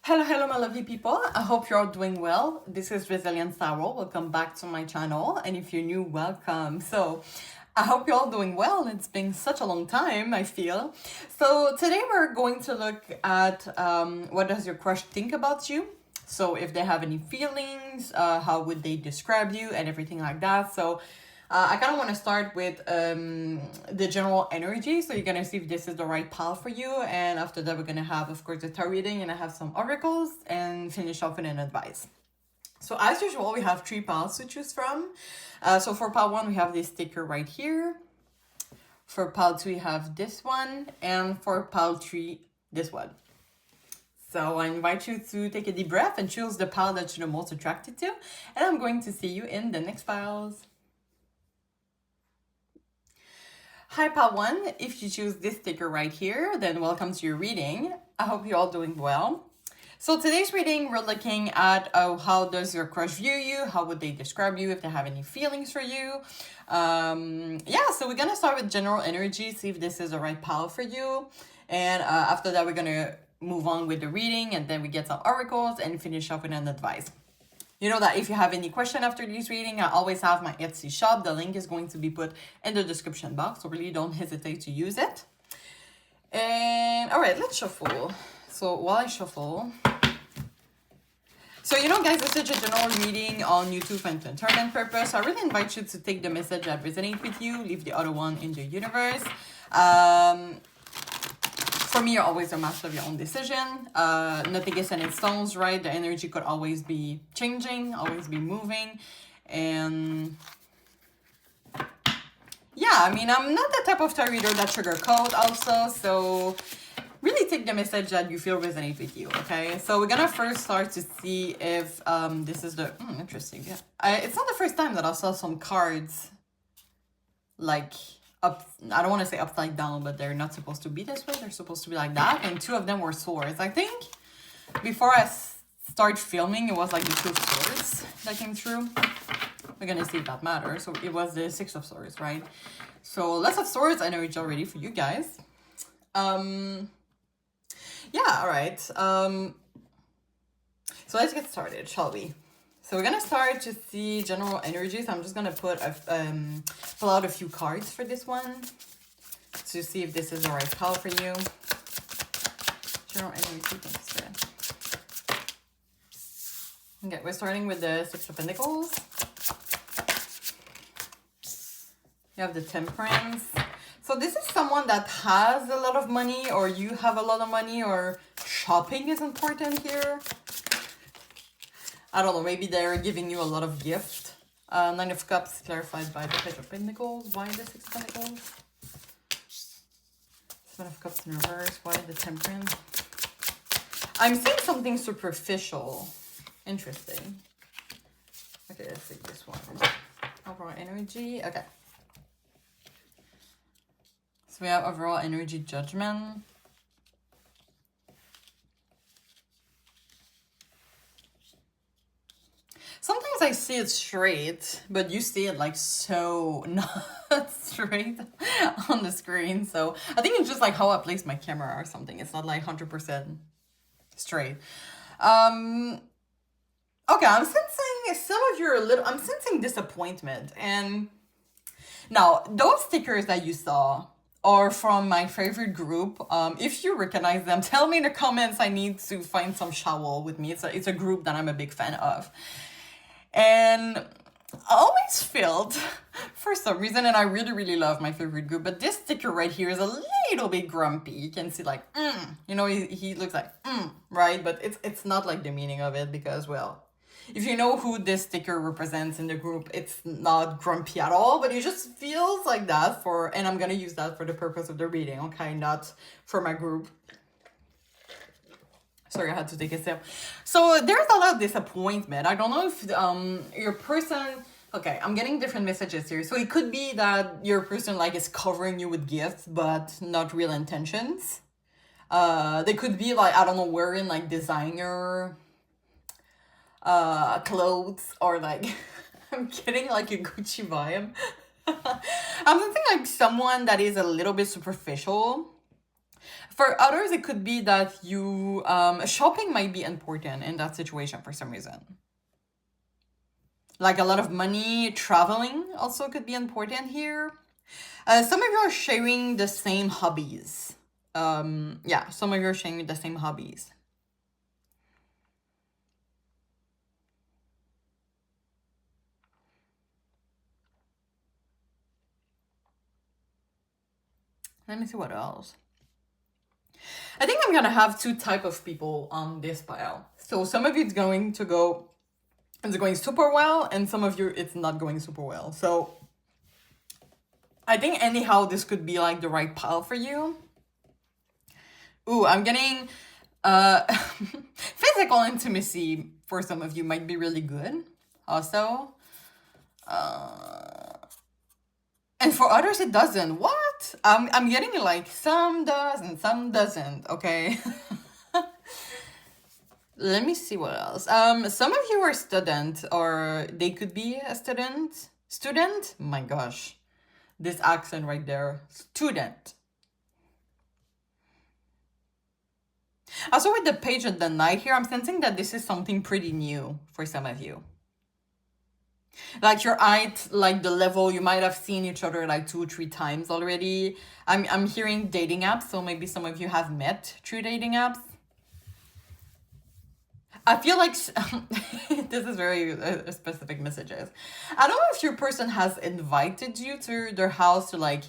Hello, my lovely people. I hope you're all doing well. This is Resilient Sarah. Welcome back to my channel. And if you're new, welcome. So, I hope you're all doing well. It's been such a long time, I feel. So, today we're going to look at what does your crush think about you? So, if they have any feelings, how would they describe you, and everything like that. So, I kind of want to start with the general energy. So you're going to see if this is the right path for you. And after that, we're going to have, of course, the tarot reading, and I have some oracles and finish off with an advice. So as usual, we have 3 paths to choose from. So for pile 1, we have this sticker right here. For pile 2, we have this one. And for pile 3, this one. So I invite you to take a deep breath and choose the pile that you're the most attracted to. And I'm going to see you in the next piles. Hi, pile 1. If you choose this sticker right here, then welcome to your reading. I hope you're all doing well. So today's reading, we're looking at how does your crush view you? How would they describe you if they have any feelings for you? So we're going to start with general energy, see if this is the right pile for you. And after that, we're going to move on with the reading, and then we get some oracles and finish up with an advice. You know that if you have any question after this reading, I always have my Etsy shop. The link is going to be put in the description box, so really don't hesitate to use it. And all right, let's shuffle. So while I shuffle, so you know, guys, this is a general reading on YouTube and to entertainment purpose. So I really invite you to take the message that resonates with you, leave the other one in the universe. For me, you're always the master of your own decision. Nothing is in its stones, right? The energy could always be changing, always be moving. And yeah, I mean, I'm not the type of tarot reader that sugarcoat also. So really take the message that you feel resonates with you, okay? So we're gonna first start to see if this is the... interesting, yeah. It's not the first time that I saw some cards like... I don't want to say upside down, but they're not supposed to be this way. They're supposed to be like that. And 2 of them were swords. I think before I start filming, it was like the 2 of swords that came through. We're going to see if that matters. So it was the 6 of swords, right? So lots of swords energy already for you guys. All right. So let's get started, shall we? So we're going to start to see general energies. I'm just going to pull out a few cards for this one to see if this is the right call for you. General energy, thanks for it. Okay, we're starting with the 6 of Pentacles. You have the Temperance. So this is someone that has a lot of money, or you have a lot of money, or shopping is important here. I don't know, maybe they're giving you a lot of gift. 9 of Cups clarified by the Page of Pentacles. Why the 6 of Pentacles? 7 of Cups in reverse. Why the Temperance? I'm seeing something superficial. Interesting. Okay, let's take this one. Overall energy. Okay. So we have overall energy, Judgment. Sometimes I see it straight, but you see it like so not straight on the screen. So I think it's just like how I place my camera or something. It's not like 100% straight. Okay, I'm sensing some of your I'm sensing disappointment. And now those stickers that you saw are from my favorite group. If you recognize them, tell me in the comments. I need to find some shower with me. It's a group that I'm a big fan of. And I always felt, for some reason, and I really love my favorite group, but this sticker right here is a little bit grumpy. You can see like, you know, he looks like, right? But it's not like the meaning of it, because, well, if you know who this sticker represents in the group, it's not grumpy at all, but it just feels like that and I'm going to use that for the purpose of the reading, okay? Not for my group. Sorry, I had to take a sip. So there's a lot of disappointment. I don't know if your person... Okay, I'm getting different messages here. So it could be that your person like is covering you with gifts, but not real intentions. They could be like, I don't know, wearing like designer clothes, or like... I'm getting like a Gucci vibe. I'm thinking like someone that is a little bit superficial. For others, it could be that you shopping might be important in that situation for some reason. Like a lot of money, traveling also could be important here. Some of you are sharing the same hobbies. Yeah, some of you are sharing the same hobbies. Let me see what else. I think I'm gonna have two type of people on this pile. So some of you it's going to go, it's going super well, and some of you it's not going super well. So I think anyhow this could be like the right pile for you. Ooh, I'm getting physical intimacy for some of you might be really good also. And for others it doesn't. What? I'm getting like some does and some doesn't, okay? Let me see what else. Some of you are student, or they could be a student. Student? My gosh. This accent right there. Student. Also with the page of the night here, I'm sensing that this is something pretty new for some of you. Like you're at like the level, you might have seen each other like 2-3 times already. I'm hearing dating apps, so maybe some of you have met through dating apps. I feel like this is very specific messages. I don't know if your person has invited you to their house to like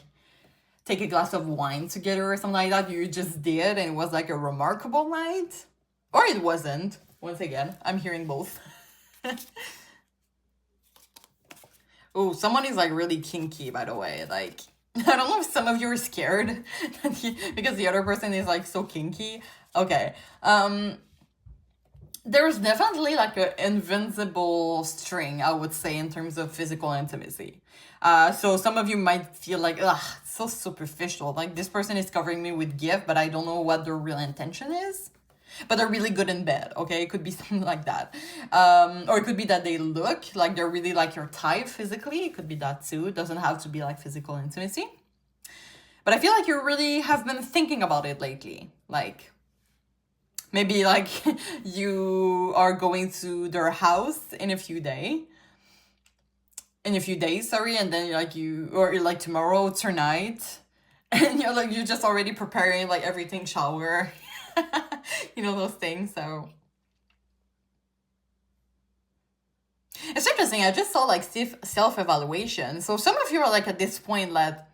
take a glass of wine together or something like that. You just did, and it was like a remarkable night. Or it wasn't. Once again, I'm hearing both. Oh, someone is like really kinky, by the way. Like, I don't know if some of you are scared because the other person is like so kinky. Okay. There's definitely like an invincible string, I would say, in terms of physical intimacy. So some of you might feel like, ugh, it's so superficial. Like this person is covering me with gift, but I don't know what their real intention is. But they're really good in bed, okay? It could be something like that. Or it could be that they look like they're really like your type physically. It could be that too. It doesn't have to be like physical intimacy. But I feel like you really have been thinking about it lately. Like, maybe like you are going to their house in a few days. In a few days, sorry, and then like or like tomorrow, tonight, and you're just already preparing like everything, shower, you know, those things. So it's interesting. I just saw like self-evaluation. So some of you are like at this point that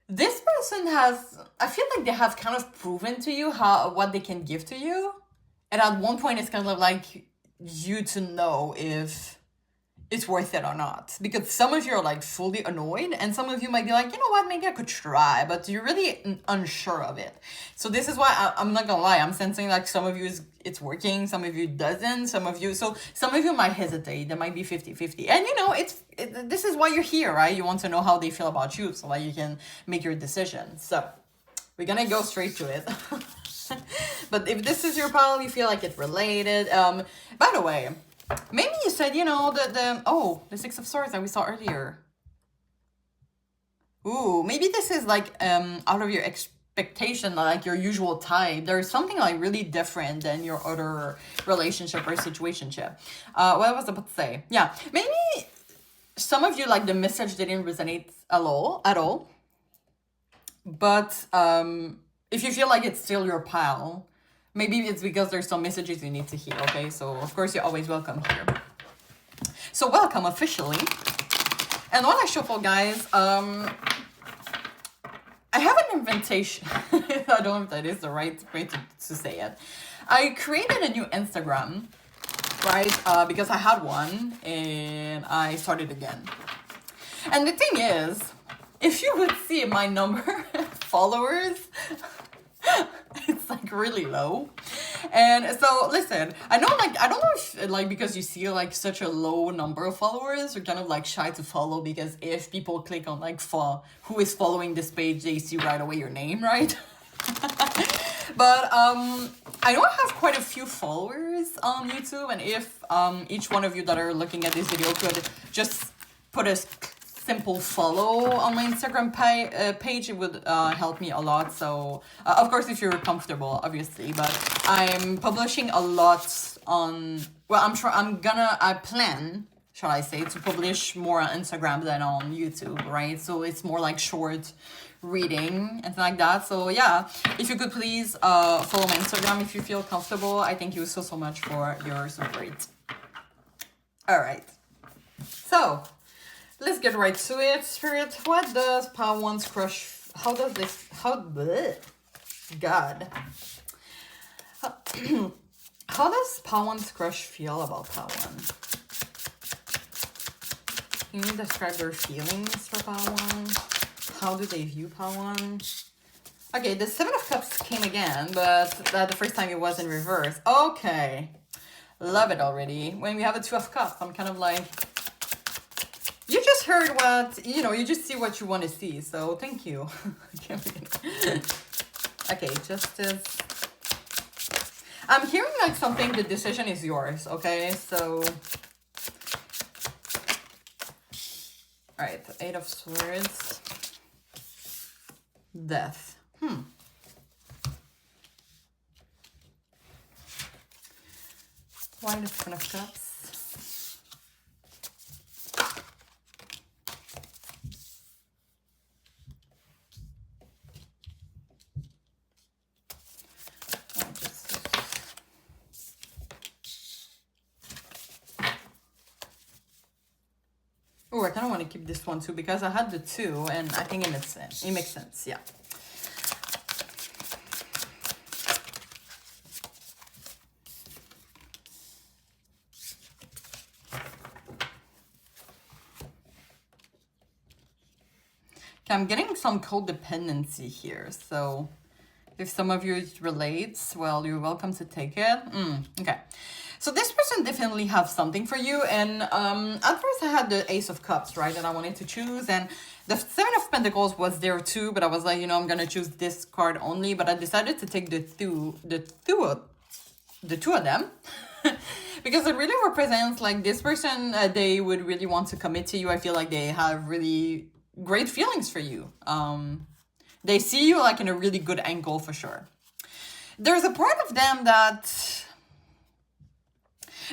this person has, I feel like they have kind of proven to you what they can give to you, and at one point it's kind of like you to know if it's worth it or not. Because some of you are like fully annoyed, and some of you might be like, you know what, maybe I could try, but you're really unsure of it. So this is why I'm not gonna lie, I'm sensing like some of you it's working, some of you doesn't, some of you might hesitate. There might be 50-50. And you know, this is why you're here, right? You want to know how they feel about you so that you can make your decision. So we're gonna go straight to it. But if this is your pile, you feel like it's related. By the way, maybe you said, you know, the Six of Swords that we saw earlier. Ooh, maybe this is like out of your expectation, like your usual type. There's something like really different than your other relationship or situationship. What I was about to say. Yeah, maybe some of you like the message didn't resonate at all. But if you feel like it's still your pile, maybe it's because there's some messages you need to hear, okay? So, of course, you're always welcome here. So, welcome officially. And what I shuffle, guys, I have an invitation. I don't know if that is the right way to say it. I created a new Instagram, right? Because I had one, and I started again. And the thing is, if you would see my number of followers, it's like really low. And so listen, I know, like, I don't know if like because you see like such a low number of followers, you're kind of like shy to follow, because if people click on like who is following this page, they see right away your name, right? But I know I have quite a few followers on YouTube, and if each one of you that are looking at this video could just put a simple follow on my Instagram page, it would help me a lot. So of course, if you're comfortable, obviously, but I'm publishing a lot on, well, I plan, shall I say, to publish more on Instagram than on YouTube, right? So it's more like short reading and like that. So yeah, if you could please follow my Instagram if you feel comfortable. I thank you so much for your support. All right, so let's get right to it. Spirit, what does Power One's crush, how does this, bleh, God, how does Power One's crush feel about Power One? Can you describe their feelings for Power One? How do they view Power One? Okay, the Seven of Cups came again, but the first time it was in reverse. Okay, love it already. When we have a Two of Cups, I'm kind of like, you just heard what, you just see what you want to see. So thank you. Okay, Justice. I'm hearing like something, the decision is yours, okay? So, all right, Eight of Swords. Death. Why the Ten of Cups? Oh, I kind of want to keep this one too because I had the two and I think it makes sense. It makes sense, yeah. Okay, I'm getting some codependency here, so if some of you relates, well, you're welcome to take it. Okay. So this person definitely have something for you. And at first I had the Ace of Cups, right? And I wanted to choose. And the Seven of Pentacles was there too. But I was like, I'm going to choose this card only. But I decided to take the two of them. Because it really represents like this person, they would really want to commit to you. I feel like they have really great feelings for you. They see you like in a really good angle for sure. There's a part of them that,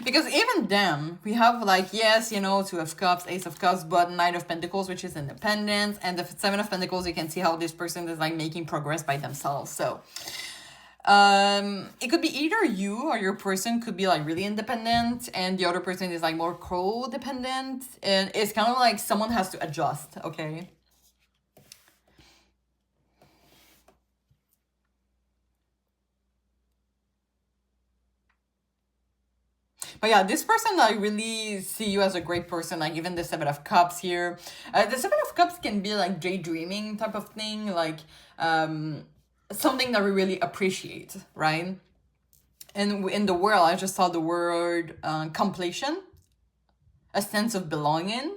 because even them, we have like, yes, Two of Cups, Ace of Cups, but Knight of Pentacles, which is independence. And the Seven of Pentacles, you can see how this person is like making progress by themselves. So it could be either you or your person could be like really independent and the other person is like more codependent. And it's kind of like someone has to adjust, okay? But yeah, this person, I really see you as a great person. Like even the Seven of Cups here. The Seven of Cups can be like daydreaming type of thing. Like something that we really appreciate, right? And in the world, I just saw the word completion. A sense of belonging.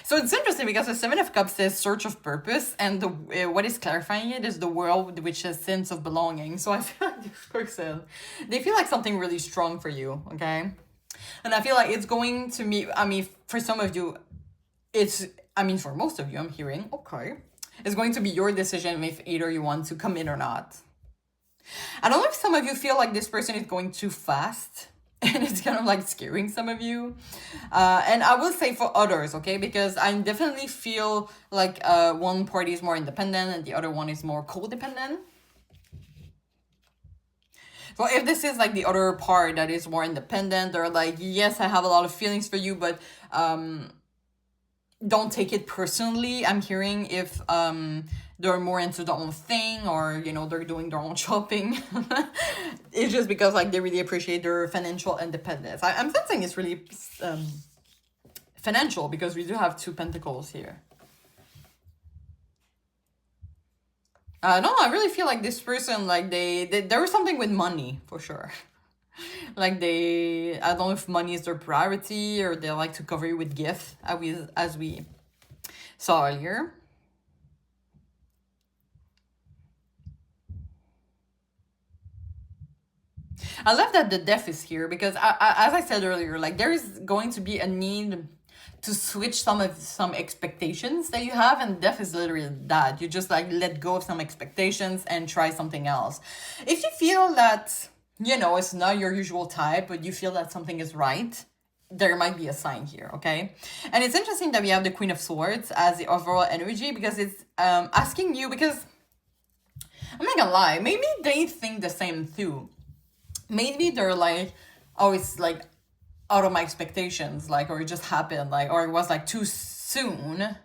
So it's interesting because the Seven of Cups says search of purpose, and what is clarifying it is the world, which is sense of belonging. So I feel like this person, they feel like something really strong for you, okay? And I feel like it's going to be, for some of you, for most of you, I'm hearing, okay, it's going to be your decision if either you want to commit or not. I don't know if some of you feel like this person is going too fast. And it's kind of like scaring some of you. And I will say for others, okay? Because I definitely feel like one party is more independent and the other one is more codependent. So if this is like the other part that is more independent, or like, yes, I have a lot of feelings for you, but don't take it personally. I'm hearing if they're more into their own thing, or they're doing their own shopping. It's just because like they really appreciate their financial independence. I'm sensing it's really financial because we do have Two Pentacles here. No, I really feel like this person, like there was something with money for sure. Like I don't know if money is their priority, or they like to cover you with gifts, as we saw earlier. I love that the Death is here because, as I said earlier, like there is going to be a need to switch some expectations that you have, and death is literally that. You just like let go of some expectations and try something else. If you feel that, you know, it's not your usual type, but you feel that something is right, there might be a sign here, okay? And it's interesting that we have the Queen of Swords as the overall energy, because it's asking you, because I'm not gonna lie, maybe they think the same too. Maybe they're like, oh, it's like out of my expectations, like, or it just happened, like, or it was like too soon.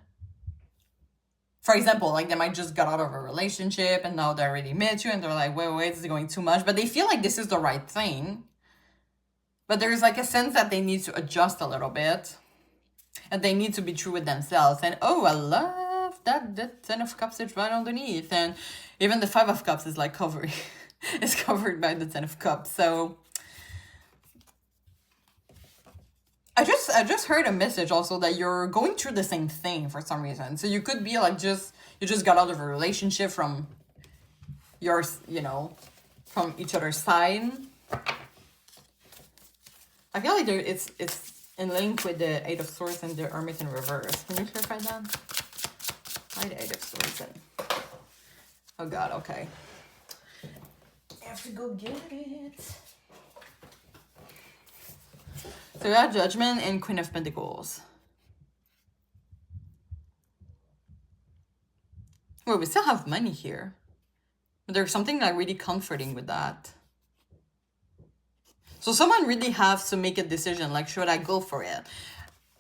For example, like they might just got out of a relationship and now they already met you and they're like, wait, this is going too much, but they feel like this is the right thing. But there's like a sense that they need to adjust a little bit and they need to be true with themselves. And oh, I love that 10 of Cups is right underneath. And even the 5 of Cups is like covered. It's covered by the 10 of Cups. So I just heard a message also that you're going through the same thing for some reason. So you could be like you just got out of a relationship from yours, you know, from each other's side. I feel like it's in link with the 8 of Swords and the Hermit in reverse. Can you clarify that? Why the 8 of Swords in? Oh God, okay. I have to go get it. So we have Judgment and Queen of Pentacles. Well, we still have money here. But there's something like really comforting with that. So someone really has to make a decision, like, should I go for it?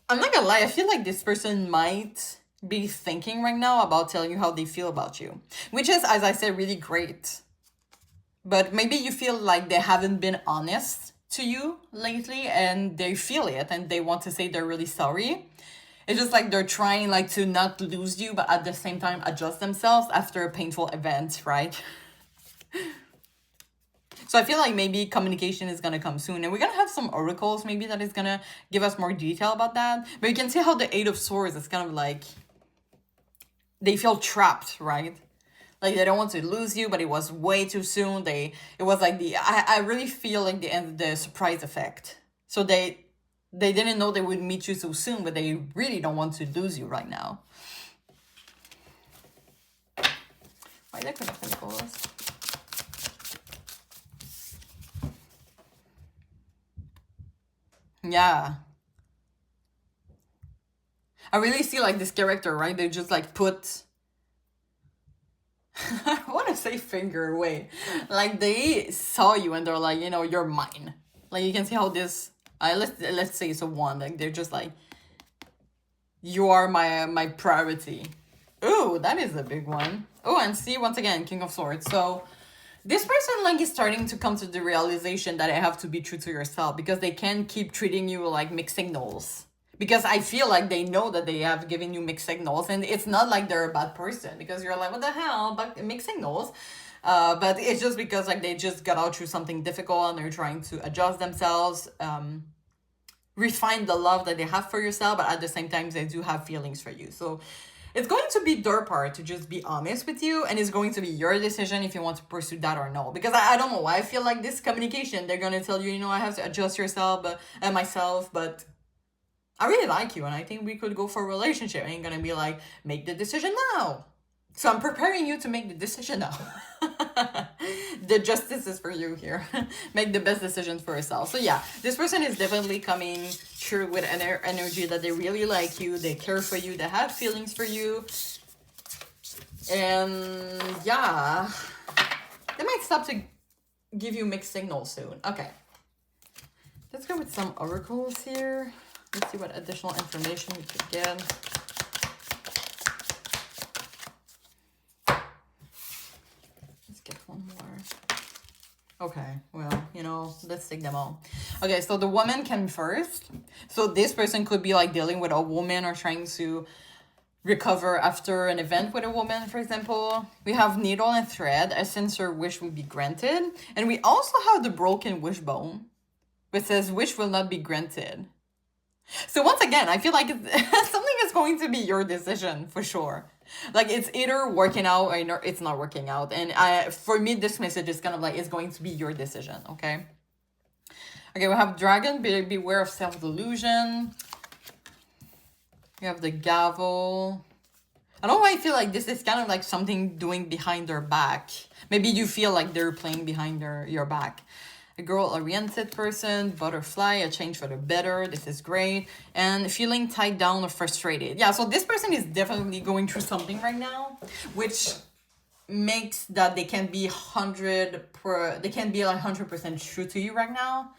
I'm not gonna lie, I feel like this person might be thinking right now about telling you how they feel about you. Which is, as I said, really great. But maybe you feel like they haven't been honest to you lately and they feel it and they want to say they're really sorry. It's just like they're trying like to not lose you, but at the same time adjust themselves after a painful event, right? So I feel like maybe communication is going to come soon. And we're going to have some oracles maybe that is going to give us more detail about that. But you can see how the 8 of Swords is kind of like, they feel trapped, right? Like they don't want to lose you, but it was way too soon. It was like I really feel like the surprise effect. So they didn't know they would meet you so soon, but they really don't want to lose you right now. Why the Queen of Pentacles? Yeah. I really see like this character, right? They just like put... I want to say finger away. Like they saw you and they're like, you know, you're mine. Like you can see how this... let's say it's a 1. Like they're just like, you are my priority. Ooh, that is a big one. Oh, and see, once again, King of Swords. So this person like is starting to come to the realization that I have to be true to yourself, because they can't keep treating you like mixed signals. Because I feel like they know that they have given you mixed signals, and it's not like they're a bad person, because you're like, what the hell, but mixed signals. But it's just because like they just got out through something difficult and they're trying to adjust themselves, refine the love that they have for yourself, but at the same time they do have feelings for you. So it's going to be their part to just be honest with you, and it's going to be your decision if you want to pursue that or no. Because I don't know why I feel like this communication, they're going to tell you, you know, I have to adjust yourself, myself, but I really like you and I think we could go for a relationship. I ain't gonna be like, make the decision now. So I'm preparing you to make the decision now. The justice is for you here. Make the best decisions for yourself. So yeah, this person is definitely coming through with an energy that they really like you, they care for you, they have feelings for you. And yeah, they might stop to give you mixed signals soon. Okay, let's go with some oracles here. Let's see what additional information we could get. Let's get one more. Okay, well, you know, let's take them all. Okay, so the woman came first. So this person could be like dealing with a woman or trying to recover after an event with a woman, for example. We have needle and thread. A sincere wish will be granted. And we also have the broken wishbone, which says wish will not be granted. So once again, I feel like something is going to be your decision for sure. Like it's either working out or it's not working out. And for me, this message is kind of like, it's going to be your decision, okay? Okay, we have dragon, beware of self-delusion. You have the gavel. I don't know why I feel like this is kind of like something doing behind their back. Maybe you feel like they're playing behind your back. A girl-oriented person, butterfly, a change for the better. This is great. And feeling tied down or frustrated. Yeah, so this person is definitely going through something right now, which makes that they can be 100% true to you right now.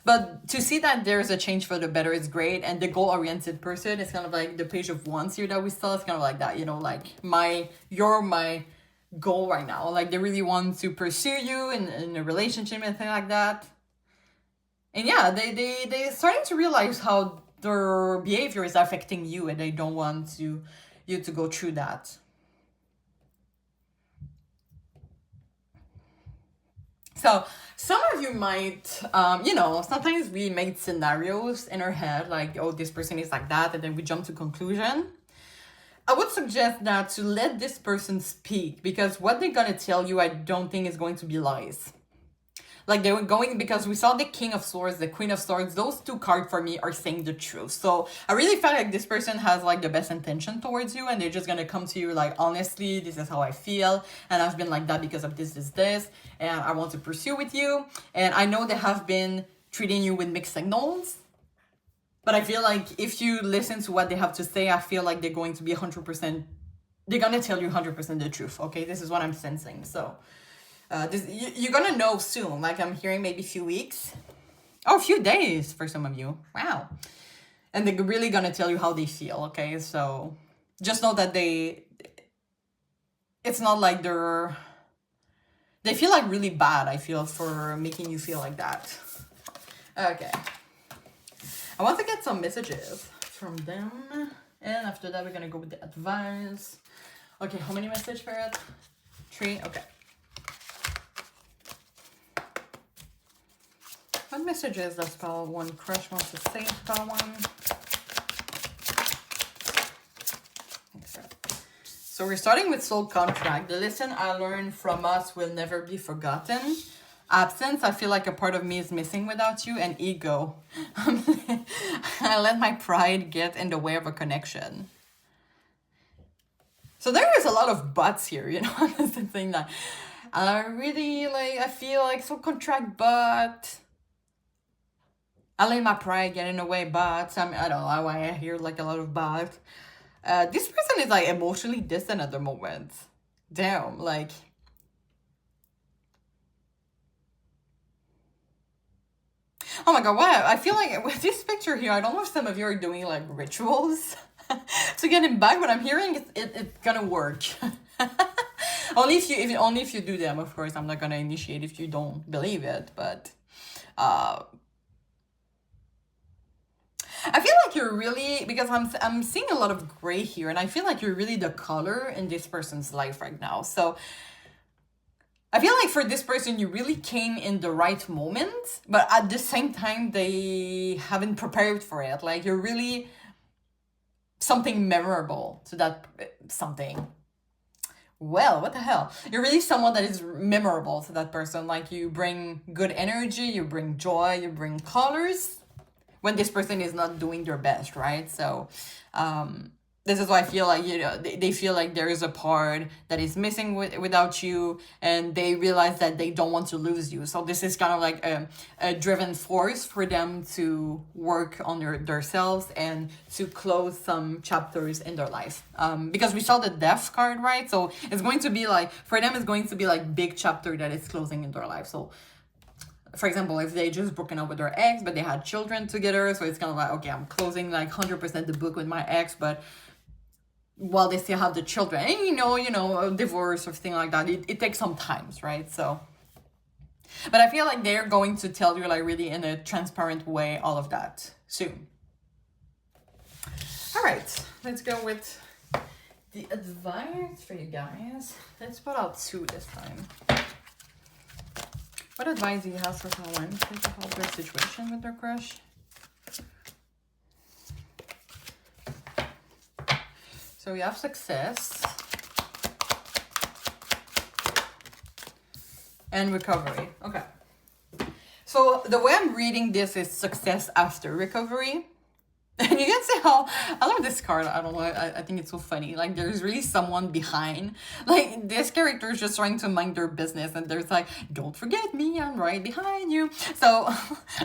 But to see that there's a change for the better is great. And the goal-oriented person is kind of like the page of wands here that we saw. It's kind of like that, you know, like you're my goal right now. Like they really want to pursue you in a relationship and things like that. And yeah, they starting to realize how their behavior is affecting you, and they don't want you to go through that. So some of you might, you know, sometimes we make scenarios in our head like, oh, this person is like that, and then we jump to conclusion. I would suggest that to let this person speak, because what they're gonna tell you, I don't think is going to be lies. Like they were going, because we saw the King of Swords, the Queen of Swords, those two cards for me are saying the truth. So I really felt like this person has like the best intention towards you, and they're just gonna come to you like, honestly, this is how I feel, and I've been like that because of this, and I want to pursue with you. And I know they have been treating you with mixed signals, but I feel like if you listen to what they have to say, I feel like they're going to be 100%, they're gonna tell you 100% the truth, okay? This is what I'm sensing, so... you're gonna know soon. Like I'm hearing maybe a few weeks. Oh, a few days for some of you. Wow. And they're really gonna tell you how they feel, okay? So just know that it's not like they feel like really bad, I feel, for making you feel like that. Okay. I want to get some messages from them. And after that, we're gonna go with the advice. Okay, how many messages for it? 3, okay. What messages does Pile 1 Crush wants to say to Pile 1? So we're starting with soul contract. The lesson I learned from us will never be forgotten. Absence, I feel like a part of me is missing without you. And ego. I let my pride get in the way of a connection. So there is a lot of buts here, you know. That's the thing that I really like. I feel like soul contract, but... I let my pride get in the way, but I don't know why I hear like a lot of but. This person is like emotionally distant at the moment. Damn, like. Oh my god, wow. I feel like with this picture here, I don't know if some of you are doing like rituals to get him back, but I'm hearing it's gonna work. only if you do them, of course. I'm not gonna initiate if you don't believe it, but I feel like you're really, because I'm seeing a lot of gray here, and I feel like you're really the color in this person's life right now. So I feel like for this person, you really came in the right moment, but at the same time, they haven't prepared for it. Like you're really something memorable to that something. Well, what the hell? You're really someone that is memorable to that person. Like you bring good energy, you bring joy, you bring colors. When this person is not doing their best, right? So this is why I feel like, you know, they feel like there is a part that is missing without you, and they realize that they don't want to lose you. So this is kind of like a driven force for them to work on themselves and to close some chapters in their life. Because we saw the death card, right? So it's going to be like, for them, it's going to be like big chapter that is closing in their life. So for example, if they just broken up with their ex, but they had children together, so it's kind of like, okay, I'm closing like 100% the book with my ex, but while they still have the children, and you know, a divorce or thing like that, it takes some time, right? So, but I feel like they're going to tell you like really in a transparent way all of that soon. All right, let's go with the advice for you guys. Let's put out 2 this time. What advice do you have for someone to help their situation with their crush? So we have success and recovery. Okay. So the way I'm reading this is success after recovery. And you can see how I love this card. I don't know. I think it's so funny. Like there's really someone behind. Like this character is just trying to mind their business, and there's like, don't forget me, I'm right behind you. So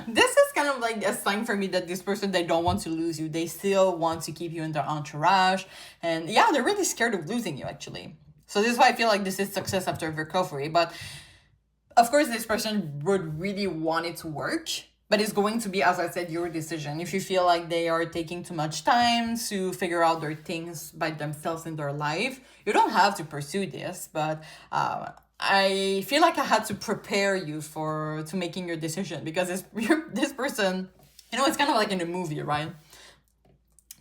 this is kind of like a sign for me that this person, they don't want to lose you. They still want to keep you in their entourage, and yeah, they're really scared of losing you actually. So this is why I feel like this is success after recovery. But of course, this person would really want it to work. But it's going to be, as I said, your decision. If you feel like they are taking too much time to figure out their things by themselves in their life, you don't have to pursue this. But I feel like I had to prepare you to making your decision, because this person, you know, it's kind of like in a movie, right?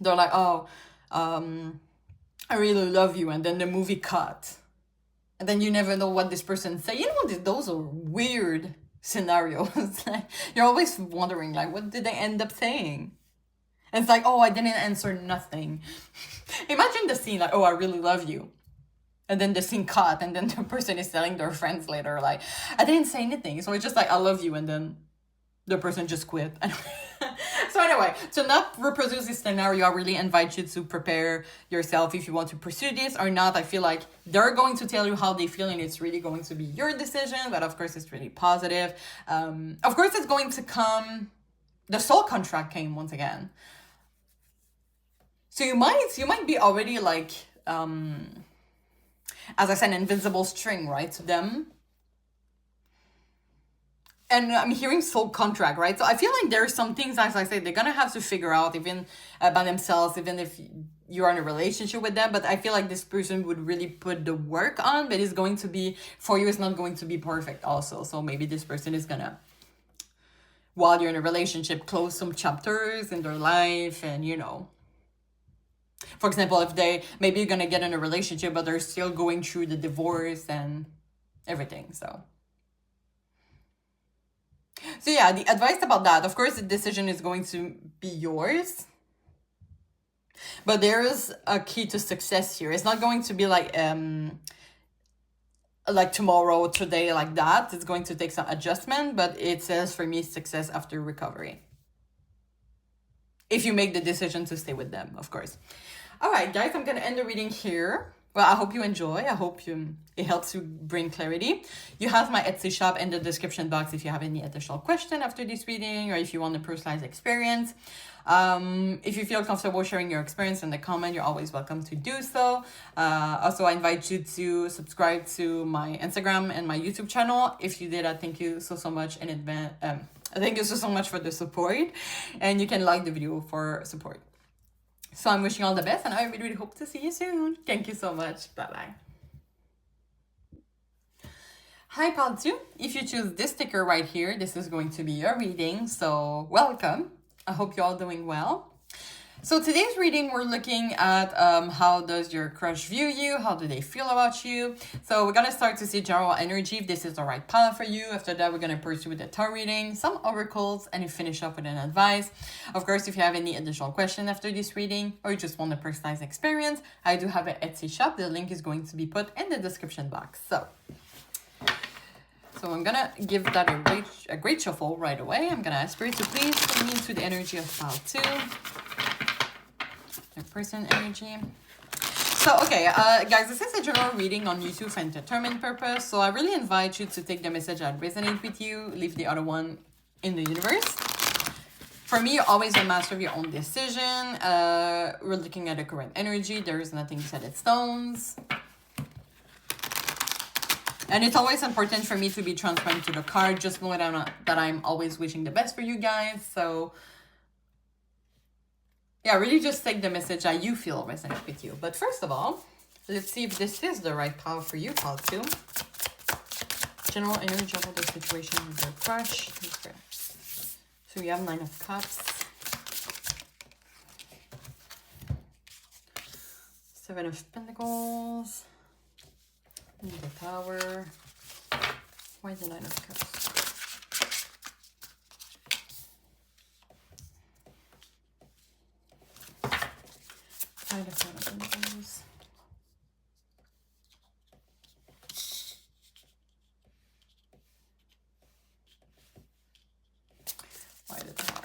They're like, oh, I really love you, and then the movie cut, and then you never know what this person say. You know, those are weird scenarios. Like, you're always wondering, like, what did they end up saying? And it's like, oh, I didn't answer nothing. Imagine the scene, like, oh, I really love you, and then the scene cut, and then the person is telling their friends later, like, I didn't say anything, so it's just like, I love you, and then the person just quit. So anyway, to not reproduce this scenario, I really invite you to prepare yourself if you want to pursue this or not. I feel like they're going to tell you how they feel, and it's really going to be your decision. But of course, it's really positive. Of course, it's going to come. The soul contract came once again. So you might be already like, as I said, an invisible string, right, to them. And I'm hearing soul contract, right? So I feel like there are some things, as I say, they're gonna have to figure out even by themselves, even if you're in a relationship with them. But I feel like this person would really put the work on, but it's going to be, for you, it's not going to be perfect also. So maybe this person is gonna, while you're in a relationship, close some chapters in their life. And, you know, for example, if maybe you're gonna get in a relationship, but they're still going through the divorce and everything, so yeah, the advice about that, of course, the decision is going to be yours. But there is a key to success here. It's not going to be like tomorrow, today, like that. It's going to take some adjustment, but it says for me, success after recovery. If you make the decision to stay with them, of course. All right, guys, I'm going to end the reading here. Well, I hope you enjoy. I hope it helps you bring clarity. You have my Etsy shop in the description box if you have any additional question after this reading, or if you want a personalized experience. If you feel comfortable sharing your experience in the comment, you're always welcome to do so. Also, I invite you to subscribe to my Instagram and my YouTube channel. If you did, I thank you so much in advance. Thank you so much for the support, and you can like the video for support. So I'm wishing you all the best, and I really hope to see you soon. Thank you so much. Bye-bye. Hi, Pal 2. If you choose this sticker right here, this is going to be your reading. So welcome. I hope you're all doing well. So today's reading, we're looking at how does your crush view you? How do they feel about you? So we're going to start to see general energy, if this is the right path for you. After that, we're going to pursue with the tarot reading, some oracles, and finish up with an advice. Of course, if you have any additional question after this reading, or you just want a personalized experience, I do have an Etsy shop. The link is going to be put in the description box. So I'm going to give that a great shuffle right away. I'm going to ask Spirit to please put me into the energy of Pile 2. Their person energy. So, okay, guys, this is a general reading on YouTube for entertainment purpose. So I really invite you to take the message that resonates with you, leave the other one in the universe. For me, you're always a master of your own decision. We're looking at the current energy. There is nothing set in stones. And it's always important for me to be transparent to the card. Just know that I'm always wishing the best for you guys. So yeah, really just take the message that you feel resonates with you. But first of all, let's see if this is the right power for you, Pile 2. General energy of the situation with your crush. Okay. So we have 9 of Cups. 7 of Pentacles. And the Tower. Why the 9 of Cups? Why the 7 of Pentacles? Why the Tower?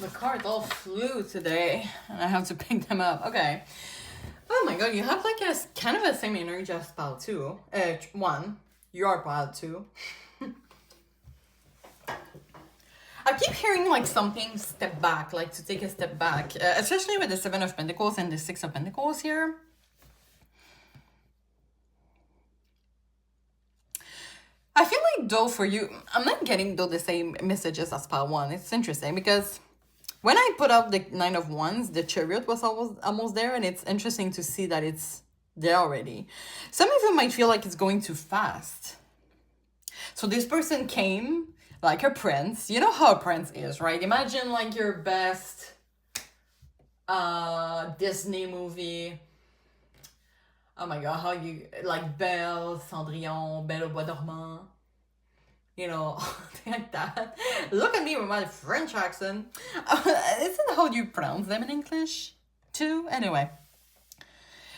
the cards all flew today, and I have to pick them up. Okay. Oh my god, you have like a kind of the same energy as pile 2. 1. You are pile 2. I keep hearing like something step back, like to take a step back, especially with the 7 of Pentacles and the 6 of Pentacles here. I feel like though for you, I'm not getting though the same messages as pile 1. It's interesting because when I put out the 9 of Wands, the Chariot was almost there, and it's interesting to see that it's there already. Some of you might feel like it's going too fast. So this person came like a prince. You know how a prince is, right? Imagine like your best Disney movie. Oh my god, how you like Belle, Cendrillon, Belle au Bois Dormant. You know, like that. Look at me with my French accent. Isn't how you pronounce them in English too? Anyway.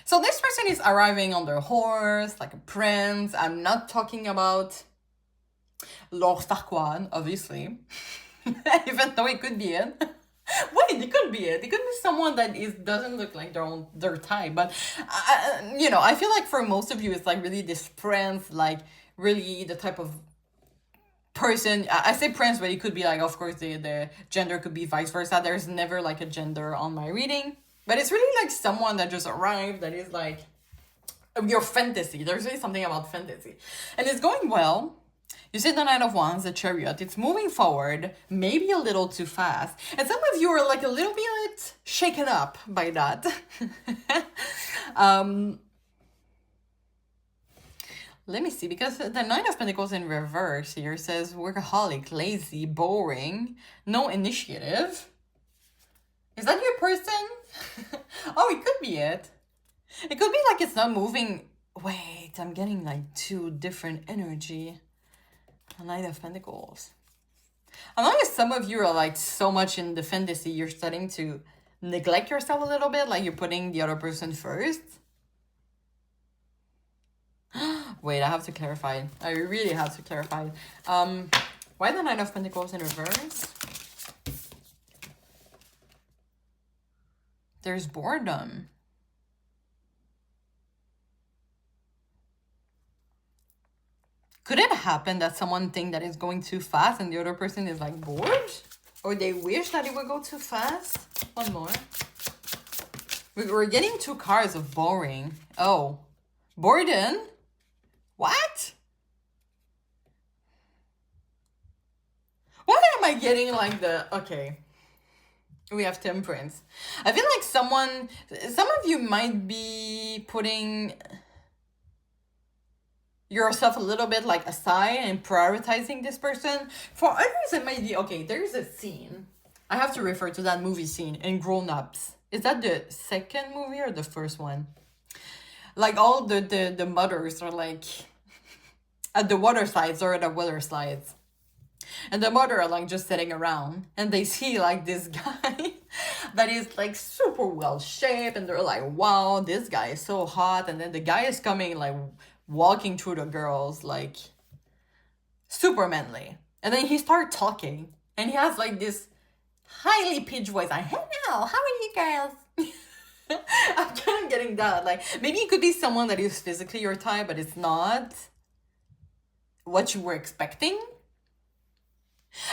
So this person is arriving on their horse, like a prince. I'm not talking about Lord Farquaad, obviously. Even though it could be it. Wait, it could be it. It could be someone that doesn't look like their type. But, you know, I feel like for most of you, it's like really this prince, like really the type of person. I say prince, but it could be like, of course, the gender could be vice versa. There's never like a gender on my reading. But it's really like someone that just arrived that is like your fantasy. There's really something about fantasy. And it's going well. You see the 9 of Wands, the Chariot. It's moving forward, maybe a little too fast. And some of you are like a little bit shaken up by that. Let me see, because the 9 of Pentacles in reverse here says workaholic, lazy, boring, no initiative. Is that your person? Oh, it could be it. It could be like it's not moving. Wait, I'm getting like 2 different energy. The 9 of Pentacles. I know some of you are like so much in the fantasy, you're starting to neglect yourself a little bit, like you're putting the other person first. Wait, I have to clarify. I really have to clarify. Why the 9 of Pentacles in reverse? There's boredom. Could it happen that someone thinks that it's going too fast and the other person is like bored? Or they wish that it would go too fast? One more. We're getting 2 cards of boring. Oh. Boredom? What? Why am I getting like the... Okay. We have Temperance. I feel like some of you might be putting yourself a little bit like aside and prioritizing this person. For others, it might be, okay, there's a scene. I have to refer to that movie scene in Grown Ups. Is that the second movie or the first one? Like all the mothers are like at the water slides or at the water slides. And the mother are like just sitting around and they see like this guy that is like super well shaped and they're like, wow, this guy is so hot. And then the guy is coming like walking through the girls like super manly. And then he starts talking and he has like this highly pitched voice like, hey now, how are you girls? I'm kind of getting that. Like maybe it could be someone that is physically your type, but it's not what you were expecting.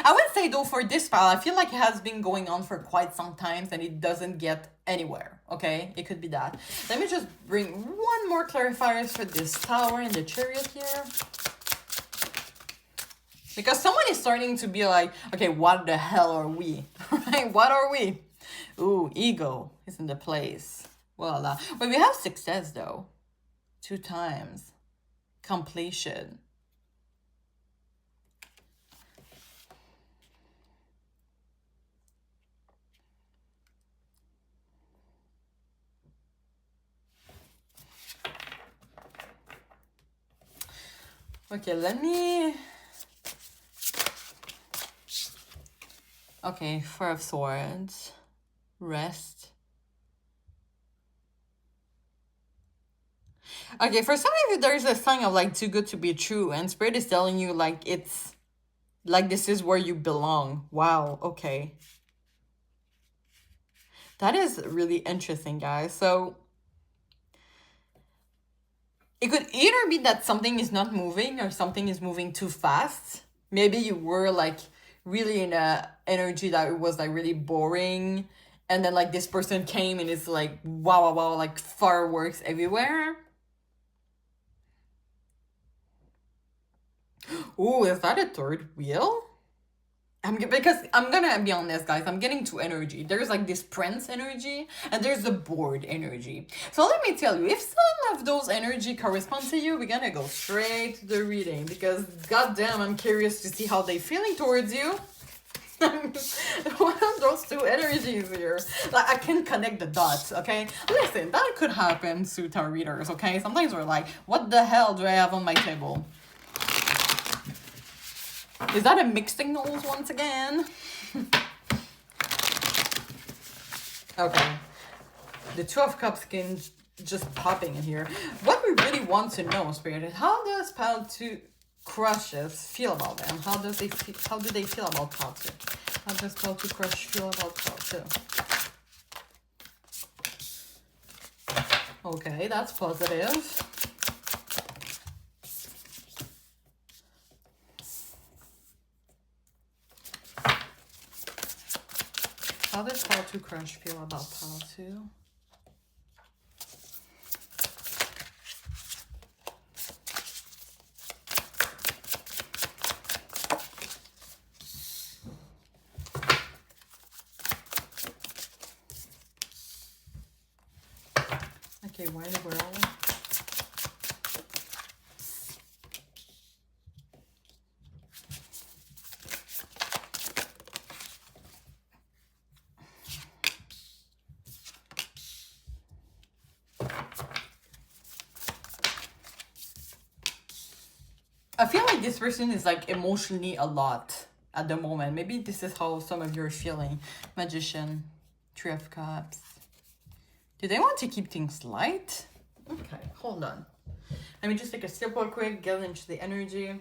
I would say though for this file, I feel like it has been going on for quite some time and it doesn't get anywhere. Okay, it could be that. Let me just bring one more clarifiers for this Tower and the Chariot here. Because someone is starting to be like, okay, what the hell are we? Right? What are we? Ooh, ego is in the place. Voila. But we have success though. 2 times. Completion. Okay, let me... Okay, 4 of Swords. Rest. Okay, for some of you, there's a sign of like too good to be true. And Spirit is telling you like it's... Like this is where you belong. Wow, okay. That is really interesting, guys. So it could either be that something is not moving or something is moving too fast. Maybe you were like really in a energy that it was like really boring, and then like this person came and it's like wow wow wow, like fireworks everywhere. Ooh, is that a third wheel? Because I'm gonna be honest, guys, I'm getting two energy. There's like this prince energy and there's the bored energy. So let me tell you, if some of those energy correspond to you, we're gonna go straight to the reading because goddamn, I'm curious to see how they feeling towards you. What are those two energies here? Like I can connect the dots, okay? Listen, that could happen to tarot readers, okay? Sometimes we're like, what the hell do I have on my table? Is that a mixed signals once again? Okay. The Two of Cups can just popping in here. What we really want to know, Spirit, is how does Pile 2 Crushes feel about them? How do they feel about Pile 2? How does Pile 2 Crush feel about Pile 2? Okay, that's positive. How does Pile 2 Crush feel about Pile 2? Okay, why the world? I feel like this person is like emotionally a lot at the moment. Maybe this is how some of you are feeling. Magician, Three of Cups. Do they want to keep things light? Okay, hold on. Let me just take a sip real quick, get into the energy.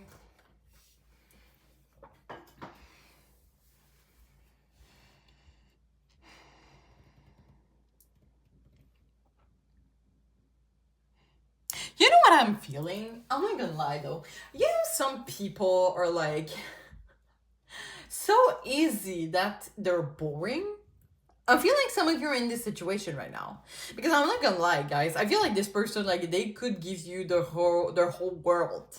You know what I'm feeling? I'm not gonna lie though. You know, some people are like so easy that they're boring. I feel like some of you are in this situation right now. Because I'm not gonna lie, guys. I feel like this person, like, they could give you their whole world.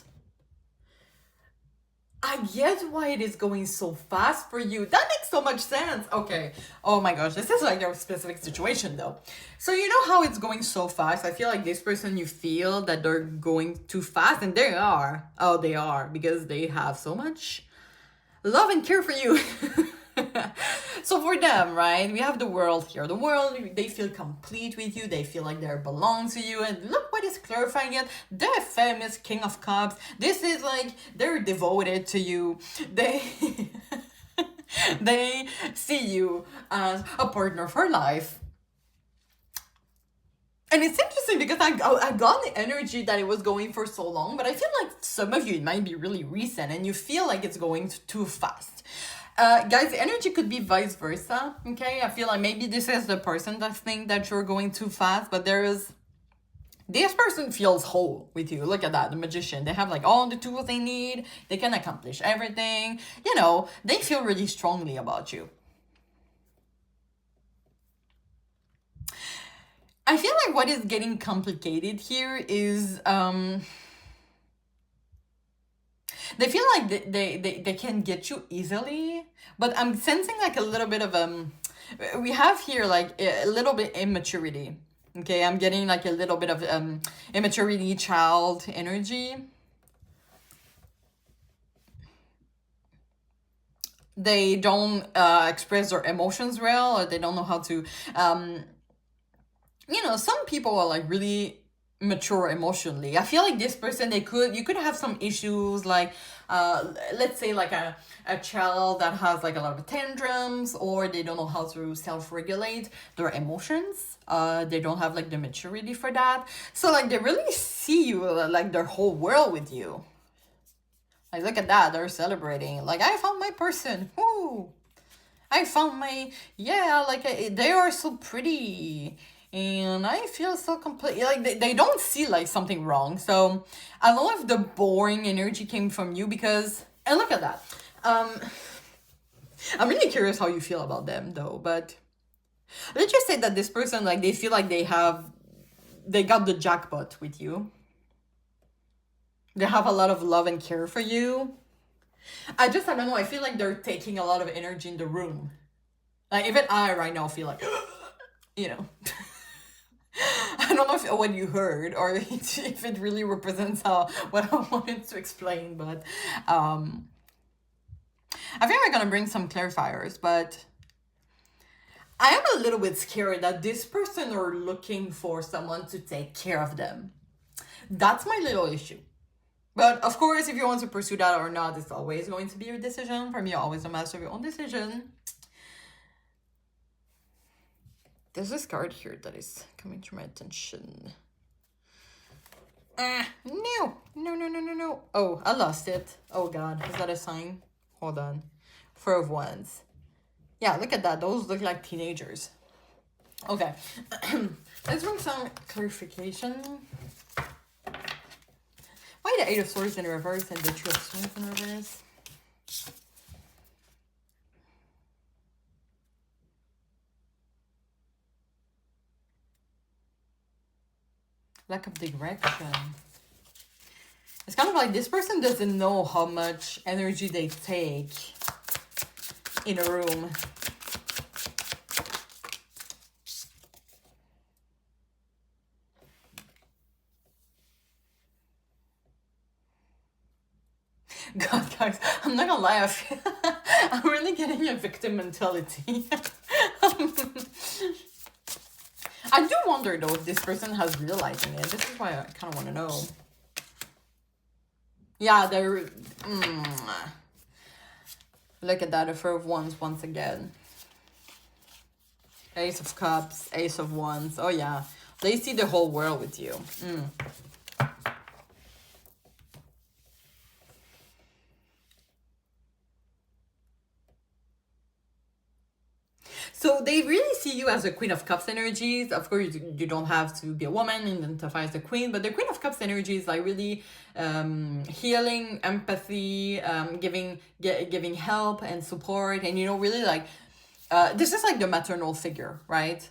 I get why it is going so fast for you. That makes so much sense. Okay. Oh my gosh. This is like a specific situation though. So you know how it's going so fast? I feel like this person, you feel that they're going too fast, and they are. Oh, they are, because they have so much love and care for you. So for them, right, we have the world here. The world, they feel complete with you. They feel like they belong to you. And look what is clarifying it. The famous King of Cups. This is like, they're devoted to you. They they see you as a partner for life. And it's interesting because I got the energy that it was going for so long, but I feel like some of you, it might be really recent and you feel like it's going too fast. Guys, the energy could be vice versa, okay? I feel like maybe this is the person that think that you're going too fast, but this person feels whole with you. Look at that, the Magician. They have like all the tools they need. They can accomplish everything. You know, they feel really strongly about you. I feel like what is getting complicated here is they feel like they can get you easily, but I'm sensing like a little bit of we have here like a little bit immaturity. Okay, I'm getting like a little bit of immaturity, child energy. They don't express their emotions well, or they don't know how to you know, some people are like really mature emotionally. I feel like this person, you could have some issues like let's say like a child that has like a lot of tantrums, or they don't know how to self-regulate their emotions. They don't have like the maturity for that. So like they really see you like their whole world with you. Like look at that, they're celebrating. Like I found my person. Woo! I found my, yeah, like they are so pretty. And I feel so complete. Like they don't see like something wrong. So I don't know if the boring energy came from you because, and look at that. Um, I'm really curious how you feel about them though. But let's just say that this person, like they feel like they got the jackpot with you. They have a lot of love and care for you. I don't know. I feel like they're taking a lot of energy in the room. Like even I right now feel like, you know, I don't know if what you heard or if it really represents how what I wanted to explain, but I think we're gonna bring some clarifiers. But I am a little bit scared that this person are looking for someone to take care of them. That's my little issue. But of course, if you want to pursue that or not, it's always going to be your decision. For me, you're always a master of your own decision. There's this card here that is coming to my attention. No. Oh, I lost it. Oh God, is that a sign? Hold on. Four of Wands. Yeah, look at that. Those look like teenagers. Okay. Let's bring some clarification. Why the Eight of Swords in reverse and the Two of Swords in reverse? Lack of direction. It's kind of like this person doesn't know how much energy they take in a room. God, guys, I'm not gonna lie, I'm really getting a victim mentality. I do wonder though if this person has realizing it. This is why I kind of want to know. Yeah, they're... Look at that, a Four of Wands once again. Ace of Cups, Ace of Wands. Oh yeah, they see the whole world with you. So they really see you as a Queen of Cups energies. Of course, you don't have to be a woman and identify as a queen, but the Queen of Cups energy is like really healing, empathy, giving help and support, and really like this is like the maternal figure, right?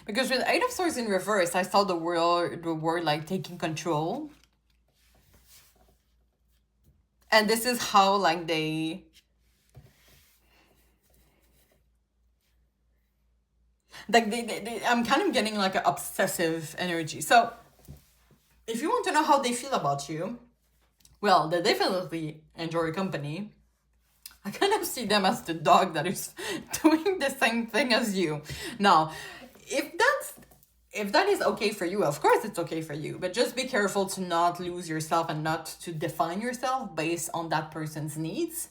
Because with Eight of Swords in reverse, I saw the word like taking control. And this is how like I'm kind of getting like an obsessive energy. So if you want to know how they feel about you, well, they definitely enjoy your company. I kind of see them as the dog that is doing the same thing as you. Now, if that is okay for you, of course it's okay for you, but just be careful to not lose yourself and not to define yourself based on that person's needs.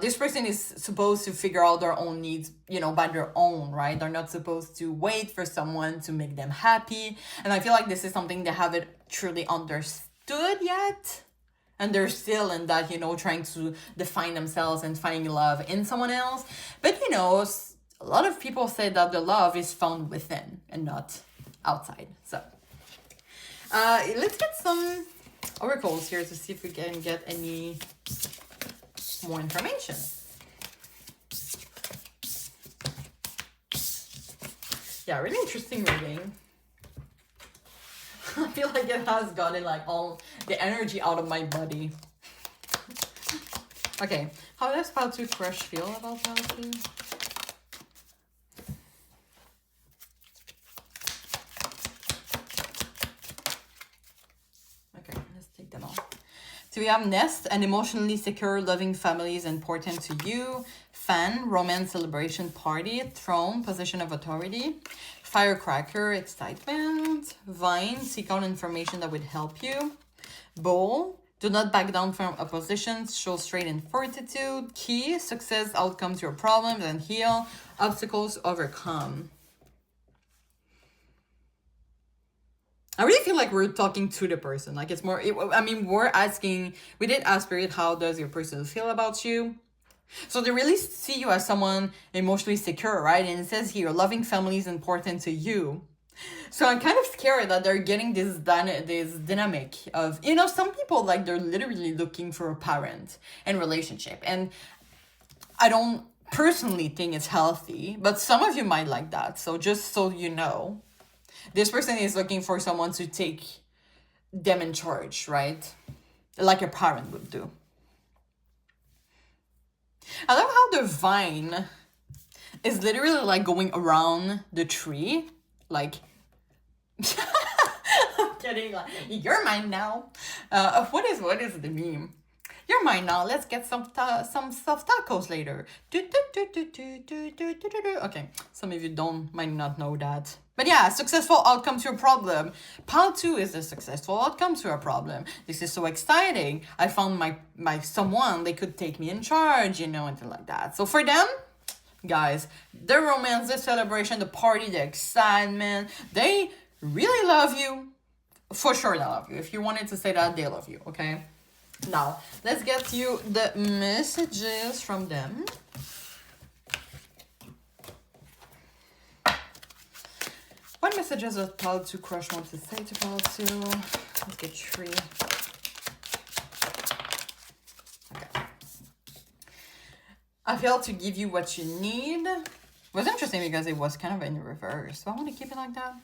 This person is supposed to figure out their own needs, by their own, right? They're not supposed to wait for someone to make them happy. And I feel like this is something they haven't truly understood yet. And they're still in that, trying to define themselves and finding love in someone else. But, a lot of people say that the love is found within and not outside. So, let's get some oracles here to see if we can get any more information. Yeah, really interesting reading. I feel like it has gotten like all the energy out of my body. Okay, how does Paltu Crush feel about Paltu? Okay, let's take them all. So we have Nest, an emotionally secure, loving family is important to you. Fan, romance, celebration, party. Throne, position of authority. Firecracker, excitement. Vine, seek out information that would help you. Bull, do not back down from oppositions, show strength and fortitude. Key, success outcomes your problems and heal. Obstacles overcome. I really feel like we're talking to the person. Like it's more, I mean, we did ask Spirit, how does your person feel about you? So they really see you as someone emotionally secure, right? And it says here, loving family is important to you. So I'm kind of scared that they're getting this dynamic of, you know, some people, like, they're literally looking for a parent and relationship. And I don't personally think it's healthy, but some of you might like that. So just so you know, this person is looking for someone to take them in charge, right? Like a parent would do. I love how the vine is literally like going around the tree. Like, I'm kidding. Like, you're mine now. What is the meme? You're mine now. Let's get some soft tacos later. Okay, some of you might not know that. But yeah, successful outcome to a problem. Pile 2 is a successful outcome to a problem. This is so exciting. I found my someone, they could take me in charge, you know, and things like that. So for them, guys, the romance, the celebration, the party, the excitement, they really love you. For sure they love you. If you wanted to say that, they love you, okay? Now, let's get you the messages from them. What messages does Pile 2 crush want to say to Pile 2? Let's get 3. Okay. I failed to give you what you need. It was interesting because it was kind of in reverse. Do I want to keep it like that?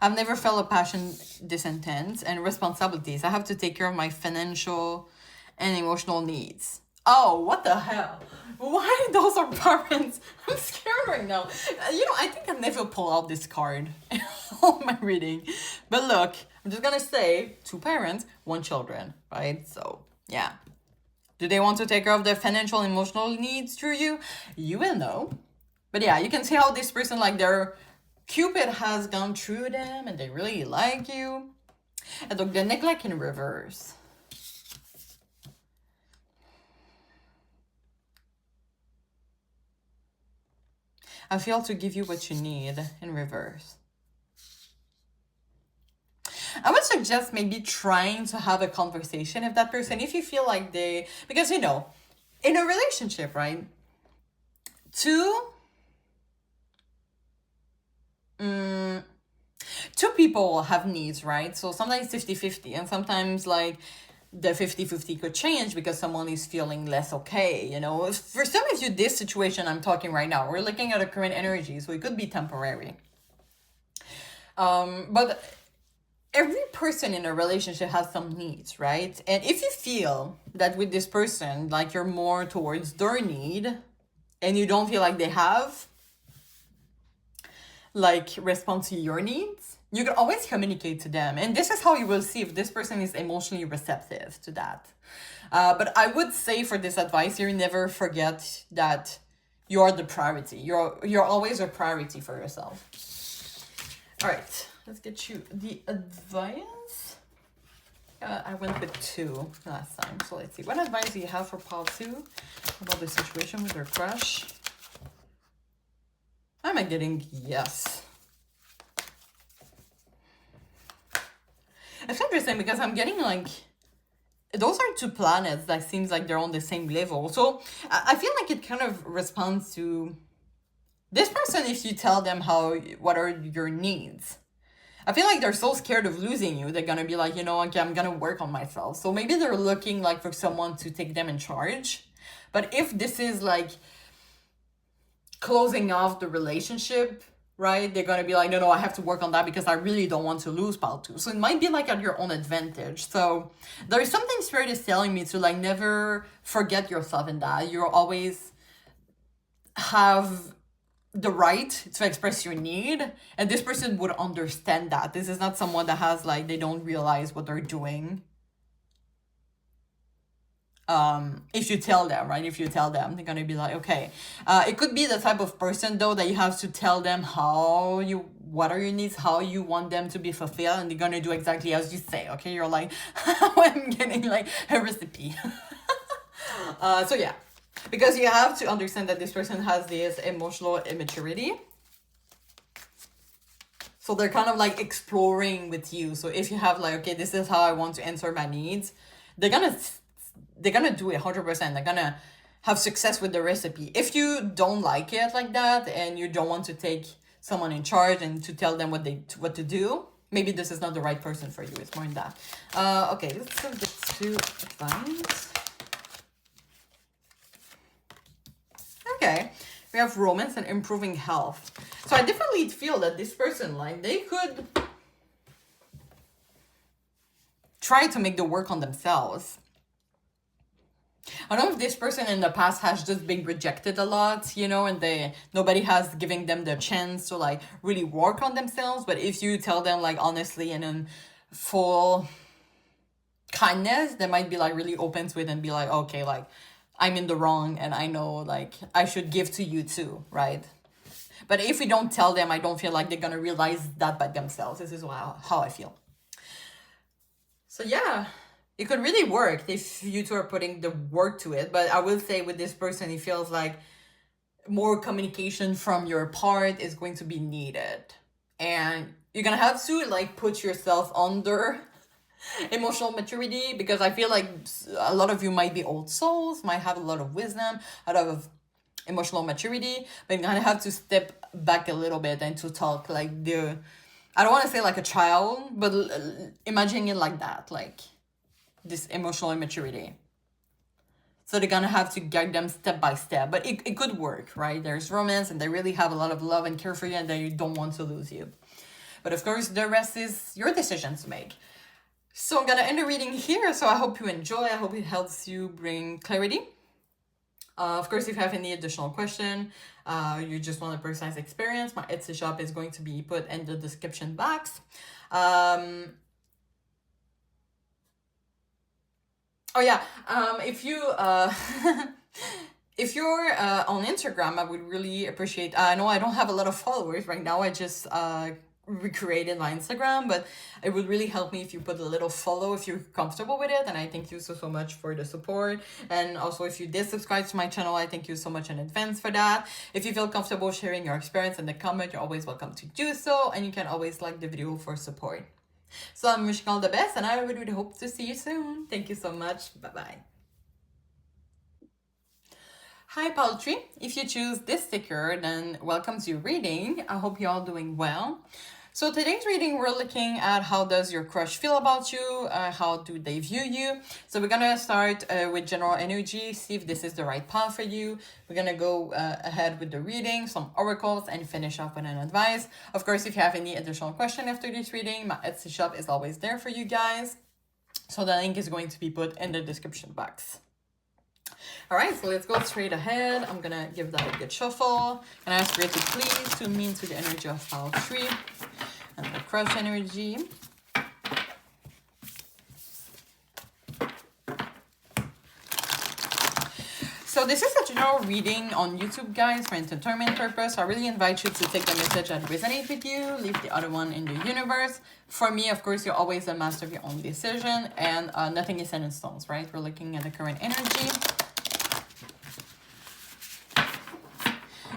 I've never felt a passion this intense, and responsibilities. I have to take care of my financial and emotional needs. Oh, what the hell? Why those are parents? I'm scared right now. You know, I think I never pull out this card in all my reading. But look, I'm just gonna say 2 parents, 1 children, right? So, yeah. Do they want to take care of their financial and emotional needs through you? You will know. But yeah, you can see how this person, like, their Cupid has gone through them and they really like you. And look, the neglect in reverse. I fail to give you what you need in reverse. I would suggest maybe trying to have a conversation with that person if you feel like because, you know, in a relationship, right? Two people have needs, right? So sometimes 50-50, and sometimes like the 50-50 could change because someone is feeling less okay, you know. For some of you, this situation I'm talking right now, we're looking at a current energy, so it could be temporary. But every person in a relationship has some needs, right? And if you feel that with this person, like you're more towards their need and you don't feel like they have like respond to your needs, you can always communicate to them. And this is how you will see if this person is emotionally receptive to that. But I would say for this advice here, never forget that you're the priority. You're always a priority for yourself. All right, let's get you the advice. I went with 2 last time, so let's see. What advice do you have for Pile 2 about the situation with their crush? Am I getting yes? It's interesting because I'm getting like, those are 2 planets that seems like they're on the same level. So I feel like it kind of responds to this person. If you tell them what are your needs, I feel like they're so scared of losing you. They're gonna be like, you know, okay, I'm gonna work on myself. So maybe they're looking like for someone to take them in charge. But if this is like closing off the relationship, right? They're gonna be like, no, I have to work on that because I really don't want to lose Pile 2. So it might be like at your own advantage. So there is something Spirit is telling me to like never forget yourself in that. You'll always have the right to express your need, and this person would understand that. This is not someone that has like, they don't realize what they're doing. If you tell them, right? If you tell them, they're gonna be like, okay. It could be the type of person though that you have to tell them what are your needs, how you want them to be fulfilled, and they're gonna do exactly as you say. Okay, you're like, I'm getting like a recipe. So yeah, because you have to understand that this person has this emotional immaturity. So they're kind of like exploring with you. So if you have like, okay, this is how I want to answer my needs, they're gonna do it 100%. They're gonna have success with the recipe. If you don't like it like that and you don't want to take someone in charge and to tell them what to do, maybe this is not the right person for you. It's more than that. Okay, let's go to advice. Okay, we have romance and improving health. So I definitely feel that this person, like, they could try to make the work on themselves. I don't know if this person in the past has just been rejected a lot, you know, and nobody has given them the chance to like really work on themselves. But if you tell them like honestly and in full kindness, they might be like really open to it and be like, okay, like I'm in the wrong and I know like I should give to you too, right? But if we don't tell them, I don't feel like they're gonna realize that by themselves. This is how I feel. So yeah, it could really work if you two are putting the work to it. But I will say with this person, it feels like more communication from your part is going to be needed. And you're gonna have to like put yourself under emotional maturity, because I feel like a lot of you might be old souls, might have a lot of wisdom, a lot of emotional maturity, but you're gonna have to step back a little bit and to talk like I don't want to say like a child, but imagine it like that, like this emotional immaturity. So they're gonna have to guide them step by step, but it could work, right? There's romance and they really have a lot of love and care for you and they don't want to lose you. But of course, the rest is your decision to make. So I'm gonna end the reading here. So I hope you enjoy. I hope it helps you bring clarity. Of course, if you have any additional question, you just want a personalized experience, my Etsy shop is going to be put in the description box. Oh yeah, if you if you're on Instagram, I would really appreciate. I know I don't have a lot of followers right now. I just recreated my Instagram, but it would really help me if you put a little follow if you're comfortable with it. And I thank you so much for the support. And also, if you did subscribe to my channel, I thank you so much in advance for that. If you feel comfortable sharing your experience in the comment, you're always welcome to do so, and you can always like the video for support. So I'm wishing all the best, and I really hope to see you soon. Thank you so much. Bye-bye. Hi, Poultry. If you choose this sticker, then welcome to your reading. I hope you're all doing well. So today's reading, we're looking at how does your crush feel about you? How do they view you? So we're gonna start with general energy, see if this is the right path for you. We're gonna go ahead with the reading, some oracles, and finish off with an advice. Of course, if you have any additional question after this reading, my Etsy shop is always there for you guys. So the link is going to be put in the description box. All right, so let's go straight ahead. I'm gonna give that a good shuffle and ask Spirit to please tune me into the energy of pile 3 and the crush energy. So this is a general reading on YouTube, guys, for entertainment purpose. I really invite you to take the message that resonates with you, leave the other one in the universe. For me, of course, you're always the master of your own decision, and nothing is set in stones, right? We're looking at the current energy.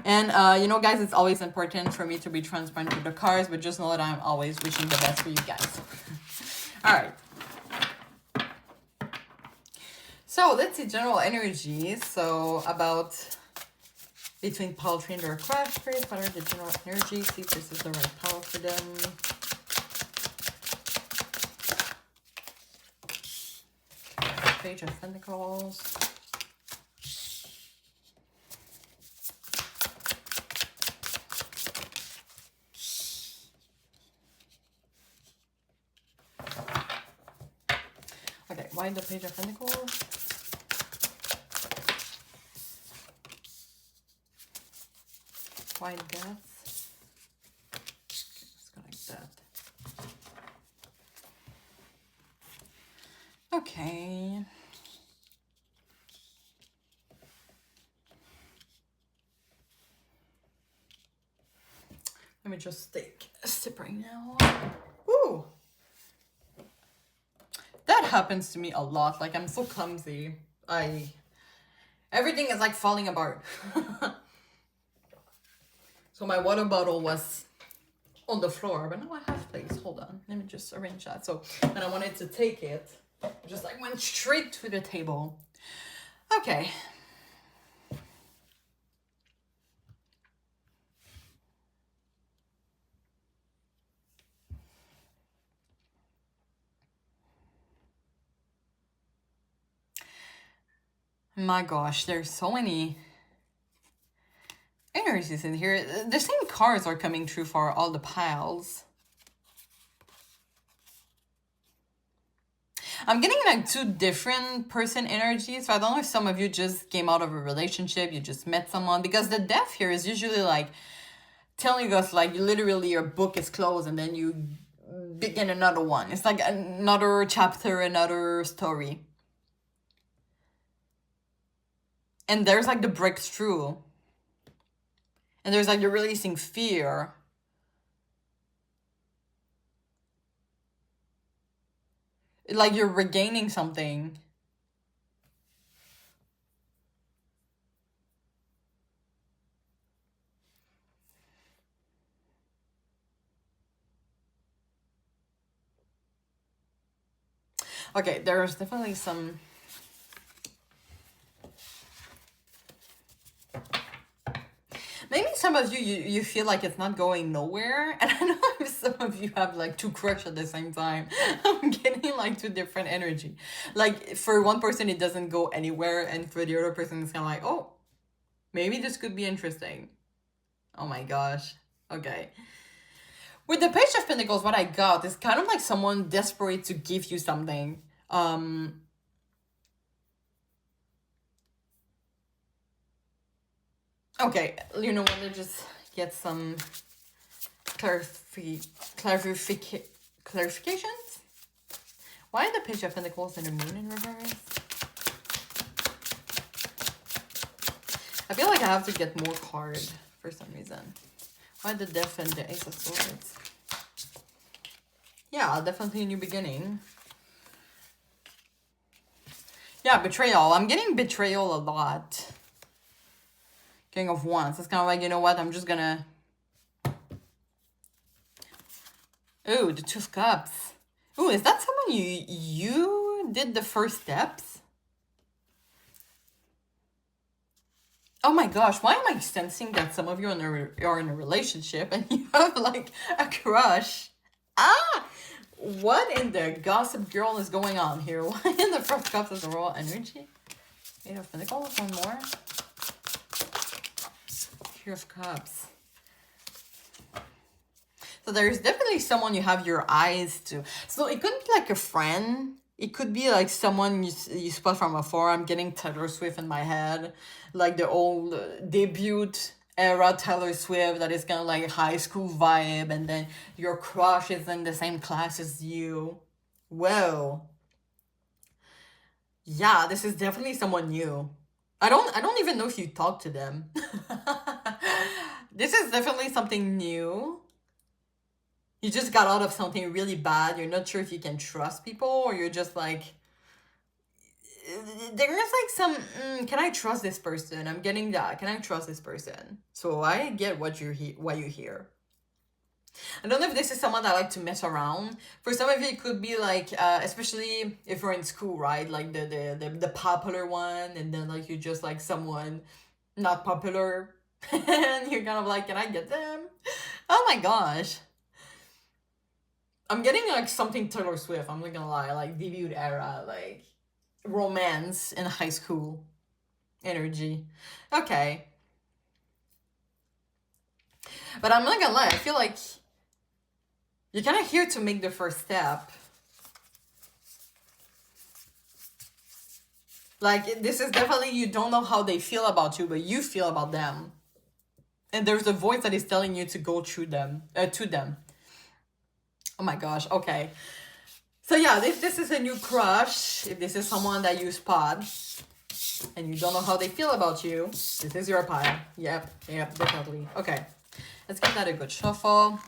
And, you know, guys, it's always important for me to be transparent with the cards, but just know that I'm always wishing the best for you guys. All right. So let's see general energy. So about between poultry and their crush, Spirit, what are the general energies? See if this is the right power for them. Page of Pentacles. Okay, why the Page of Pentacles? Why Death? Let's go like that. Okay. Let me just take a sip right now. Ooh. That happens to me a lot. Like, I'm so clumsy. Everything is like falling apart. So my water bottle was on the floor, but now I have place. Hold on. Let me just arrange that. So when I wanted to take it, just like went straight to the table. Okay. My gosh, there's so many energies in here. The same cards are coming through for all the piles. I'm getting like two different person energies. So I don't know if some of you just came out of a relationship, you just met someone, because the death here is usually like telling us like literally your book is closed and then you begin another one. It's like another chapter, another story. And there's like the breakthrough. And there's like the releasing fear. Like you're regaining something. Okay, there's definitely some... Maybe some of you feel like it's not going nowhere. And I know if some of you have like two crush at the same time. I'm getting like two different energy. Like for one person, it doesn't go anywhere. And for the other person, it's kind of like, oh, maybe this could be interesting. Oh my gosh. Okay. With the Page of Pentacles, what I got is kind of like someone desperate to give you something. Okay, you know what? Let's just get some clarifications. Why the Page of Pentacles and the Moon in reverse? I feel like I have to get more cards for some reason. Why the Death and the Ace of Swords? Yeah, definitely a new beginning. Yeah, betrayal. I'm getting betrayal a lot. King of Wands. It's kind of like, you know what? I'm just gonna... Ooh, the Two of Cups. Ooh, is that someone you did the first steps? Oh my gosh, why am I sensing that some of you are in a relationship and you have like a crush? Ah! What in the Gossip Girl is going on here? Why in the First Cups is the Royal Energy? Eight of Pentacles, one more. Three of Cups. So there's definitely someone you have your eyes to. So it could be like a friend. It could be like someone you spot from afar. I'm getting Taylor Swift in my head. Like the old debut era Taylor Swift that is kind of like high school vibe. And then your crush is in the same class as you. Whoa. Yeah, this is definitely someone new. I don't even know if you talk to them. This is definitely something new. You just got out of something really bad. You're not sure if you can trust people, or you're just like, there's like some, can I trust this person? I'm getting that. Can I trust this person? So I get what you hear. I don't know if this is someone that like to mess around. For some of you, it could be like, especially if you're in school, right? Like the popular one, and then like you just like someone not popular, and you're kind of like, can I get them? Oh my gosh. I'm getting like something Taylor Swift, I'm not gonna lie, like debut era, like romance in high school energy. Okay. But I'm not gonna lie, I feel like you're kind of here to make the first step. Like, this is definitely, you don't know how they feel about you, but you feel about them. And there's a voice that is telling you to go through them, to them. Oh my gosh, okay. So yeah, if this is a new crush, if this is someone that you spot, and you don't know how they feel about you, this is your pile. Yep, definitely. Okay, let's give that a good shuffle.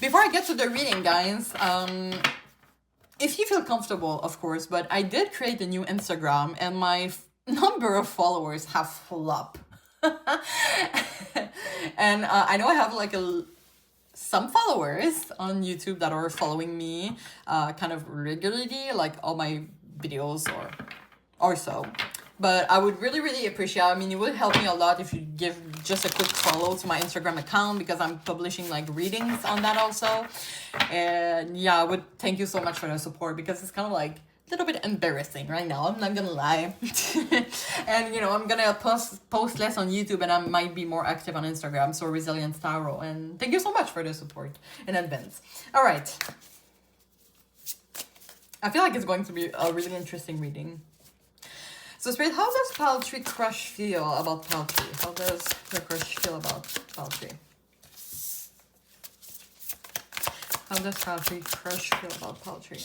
Before I get to the reading, guys, if you feel comfortable, of course, but I did create a new Instagram, and my number of followers have flopped. And I know I have like a some followers on YouTube that are following me kind of regularly, like all my videos or so. But I would really, really appreciate, I mean, it would help me a lot if you give just a quick follow to my Instagram account, because I'm publishing like readings on that also. And yeah, I would thank you so much for the support, because it's kind of like a little bit embarrassing right now, I'm not gonna lie. And you know, I'm gonna post less on YouTube, and I might be more active on Instagram, so Resilience Tarot. And thank you so much for the support in advance. All right. I feel like it's going to be a really interesting reading. So Spirit, how does Paltry Crush feel about Paltry? How does the crush feel about Paltry? How does Paltry Crush feel about Paltry?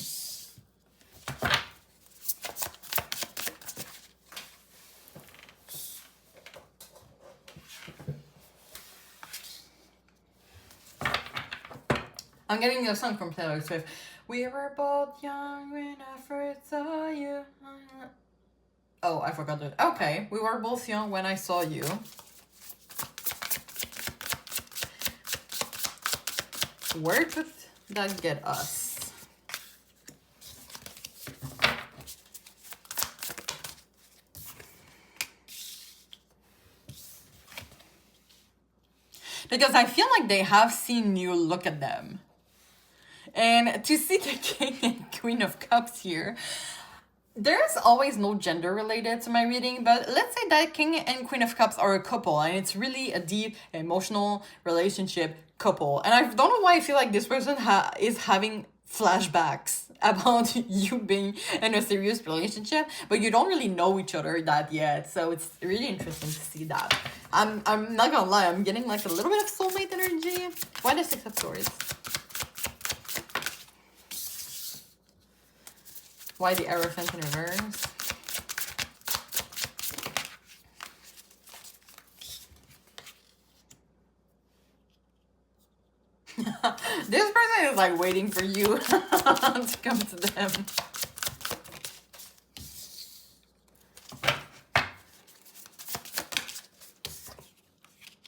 I'm getting a song from Taylor Swift. We were both young when I first saw you. Oh, I forgot it. Okay, we were both young when I saw you. Where could that get us? Because I feel like they have seen you look at them. And to see the King and Queen of Cups here, there's always no gender related to my reading, but let's say that King and Queen of Cups are a couple, and it's really a deep emotional relationship couple. And I don't know why I feel like this person is having flashbacks about you being in a serious relationship, but you don't really know each other that yet. So it's really interesting to see that. I'm not gonna lie, I'm getting like a little bit of soulmate energy. Why the Six of Swords? Why the Hierophant in reverse? This person is like waiting for you to come to them.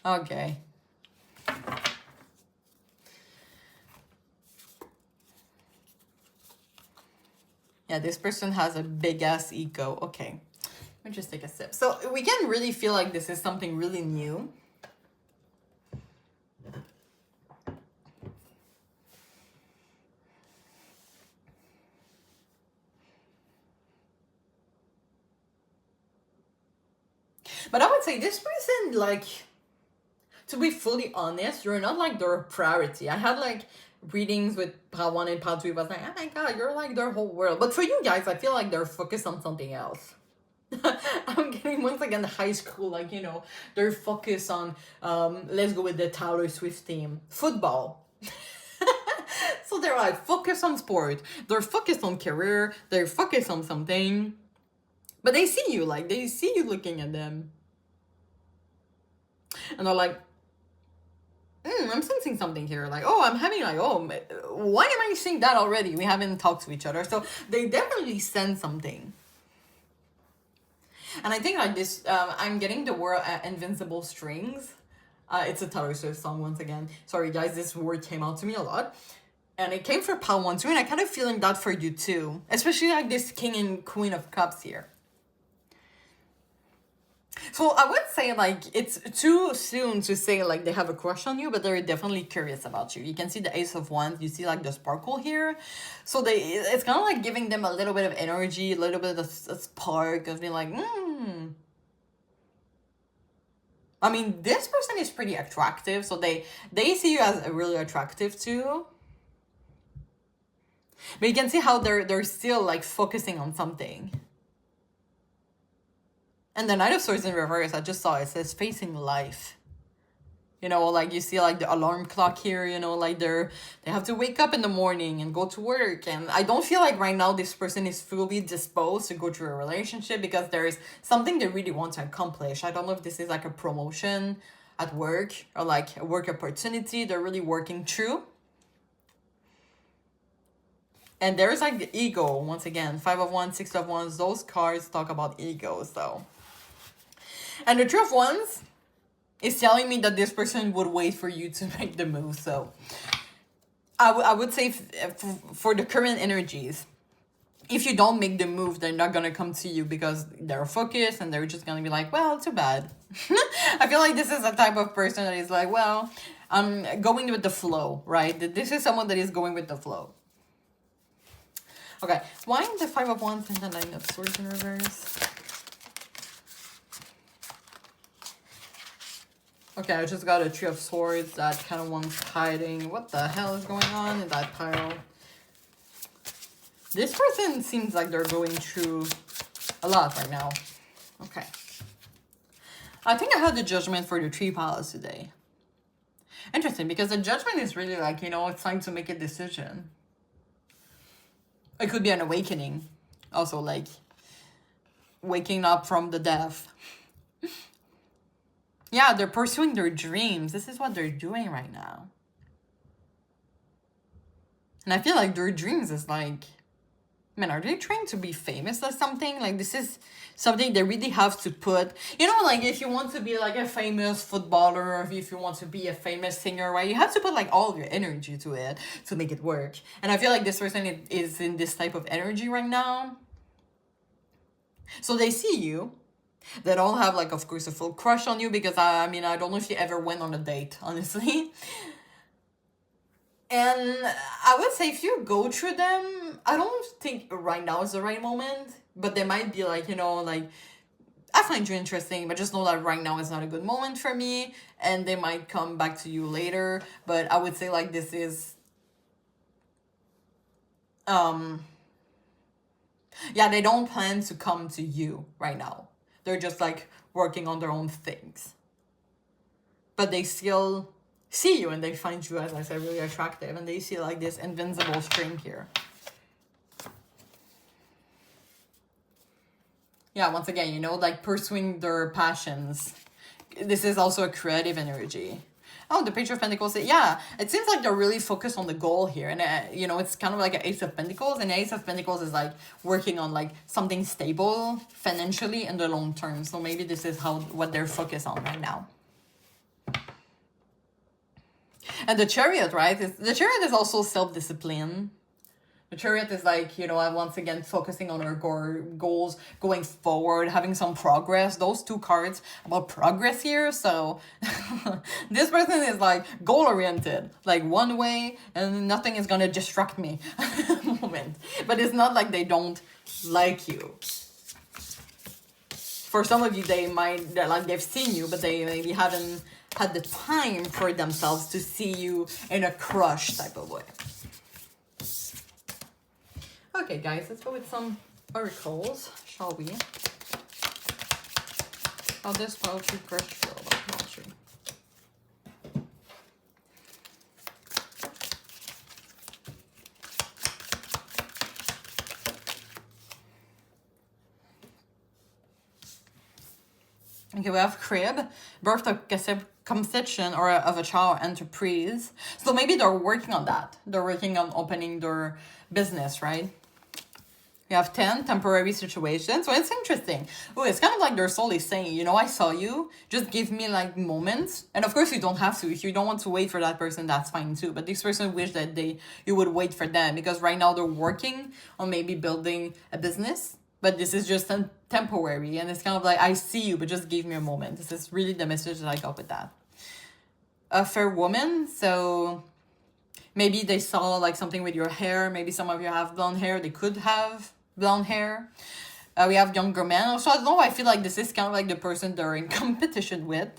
Okay. Yeah, this person has a big ass ego. Okay. Let me just take a sip. So we can really feel like this is something really new. But I would say this person, like, to be fully honest, you're not like their priority. I had like readings with Part 1 and Part 2. Was like, oh my god, you're like their whole world. But for you guys, I feel like they're focused on something else. I'm getting once again the high school, like, you know, they're focused on let's go with the Taylor Swift theme, football. So they're like focused on sport, they're focused on career, they're focused on something, but they see you, like they see you looking at them, and they're like, I'm sensing something here. Like, oh, I'm having like, oh, why am I seeing that already? We haven't talked to each other. So they definitely sense something. And I think like this, I'm getting the word invincible strings. It's a Taylor Swift song once again. Sorry guys, this word came out to me a lot. And it came for Part 1 too, and I kind of feeling that for you too. Especially like this King and Queen of Cups here. So I would say like it's too soon to say like they have a crush on you, but they're definitely curious about you. You can see the Ace of Wands, you see like the sparkle here. So it's kind of like giving them a little bit of energy, a little bit of a spark of being like, I mean, this person is pretty attractive, so they see you as really attractive too. But you can see how they're still like focusing on something. And the Knight of Swords in reverse, I just saw it says facing life. You know, like you see like the alarm clock here, you know, like they have to wake up in the morning and go to work. And I don't feel like right now this person is fully disposed to go through a relationship, because there is something they really want to accomplish. I don't know if this is like a promotion at work or like a work opportunity they're really working through. And there's like the ego, once again, 5 of Wands, 6 of Wands, those cards talk about egos though. And the Two of Wands, is telling me that this person would wait for you to make the move. So I would say for the current energies, if you don't make the move, they're not gonna come to you because they're focused and they're just gonna be like, well, too bad. I feel like this is a type of person that is like, well, I'm going with the flow, right? This is someone that is going with the flow. Okay, why the 5 of Wands and the 9 of Swords in reverse? Okay, I just got a 3 of Swords. That kind of one's hiding. What the hell is going on in that pile? This person seems like they're going through a lot right now. Okay. I think I had the Judgment for the 3 piles today. Interesting, because the Judgment is really like, you know, it's time to make a decision. It could be an awakening. Also, like, waking up from the death. Yeah, they're pursuing their dreams. This is what they're doing right now. And I feel like their dreams is like, man, are they trying to be famous or something? Like, this is something they really have to put, you know, like if you want to be like a famous footballer or if you want to be a famous singer, right? You have to put like all your energy to it to make it work. And I feel like this person is in this type of energy right now. So they see you. They don't have like, of course, a full crush on you because I mean, I don't know if you ever went on a date, honestly. And I would say if you go through them, I don't think right now is the right moment, but they might be like, you know, like, I find you interesting, but just know that right now is not a good moment for me, and they might come back to you later. But I would say like this is, yeah, they don't plan to come to you right now. They're just like working on their own things. But they still see you and they find you, as I said, really attractive. And they see like this invincible string here. Yeah, once again, you know, like pursuing their passions. This is also a creative energy. Oh, the Page of Pentacles. Yeah, it seems like they're really focused on the goal here. And, you know, it's kind of like an Ace of Pentacles. And the Ace of Pentacles is like working on like something stable financially in the long term. So maybe this is what they're focused on right now. And the Chariot, right? The Chariot is also self-discipline. The Chariot is like, you know, once again, focusing on our goals, going forward, having some progress. Those two cards about progress here. So this person is like goal-oriented, like one way and nothing is going to distract me moment. But it's not like they don't like you. For some of you, they've seen you, but they maybe haven't had the time for themselves to see you in a crush type of way. Okay, guys, let's go with some oracles, shall we? How this pile tree crush feel about pile tree? Okay, we have crib, birth of conception or of a child enterprise. So maybe they're working on that. They're working on opening their business, right? We have 10, temporary situations. So it's interesting. Oh, it's kind of like their soul is saying, you know, I saw you. Just give me like moments. And of course you don't have to. If you don't want to wait for that person, that's fine too. But this person wish that you would wait for them. Because right now they're working on maybe building a business. But this is just temporary. And it's kind of like, I see you, but just give me a moment. This is really the message that I got with that. A fair woman. So maybe they saw like something with your hair. Maybe some of you have blonde hair. They could have blonde hair. We have younger men. So I don't know, I feel like this is kind of like the person they're in competition with.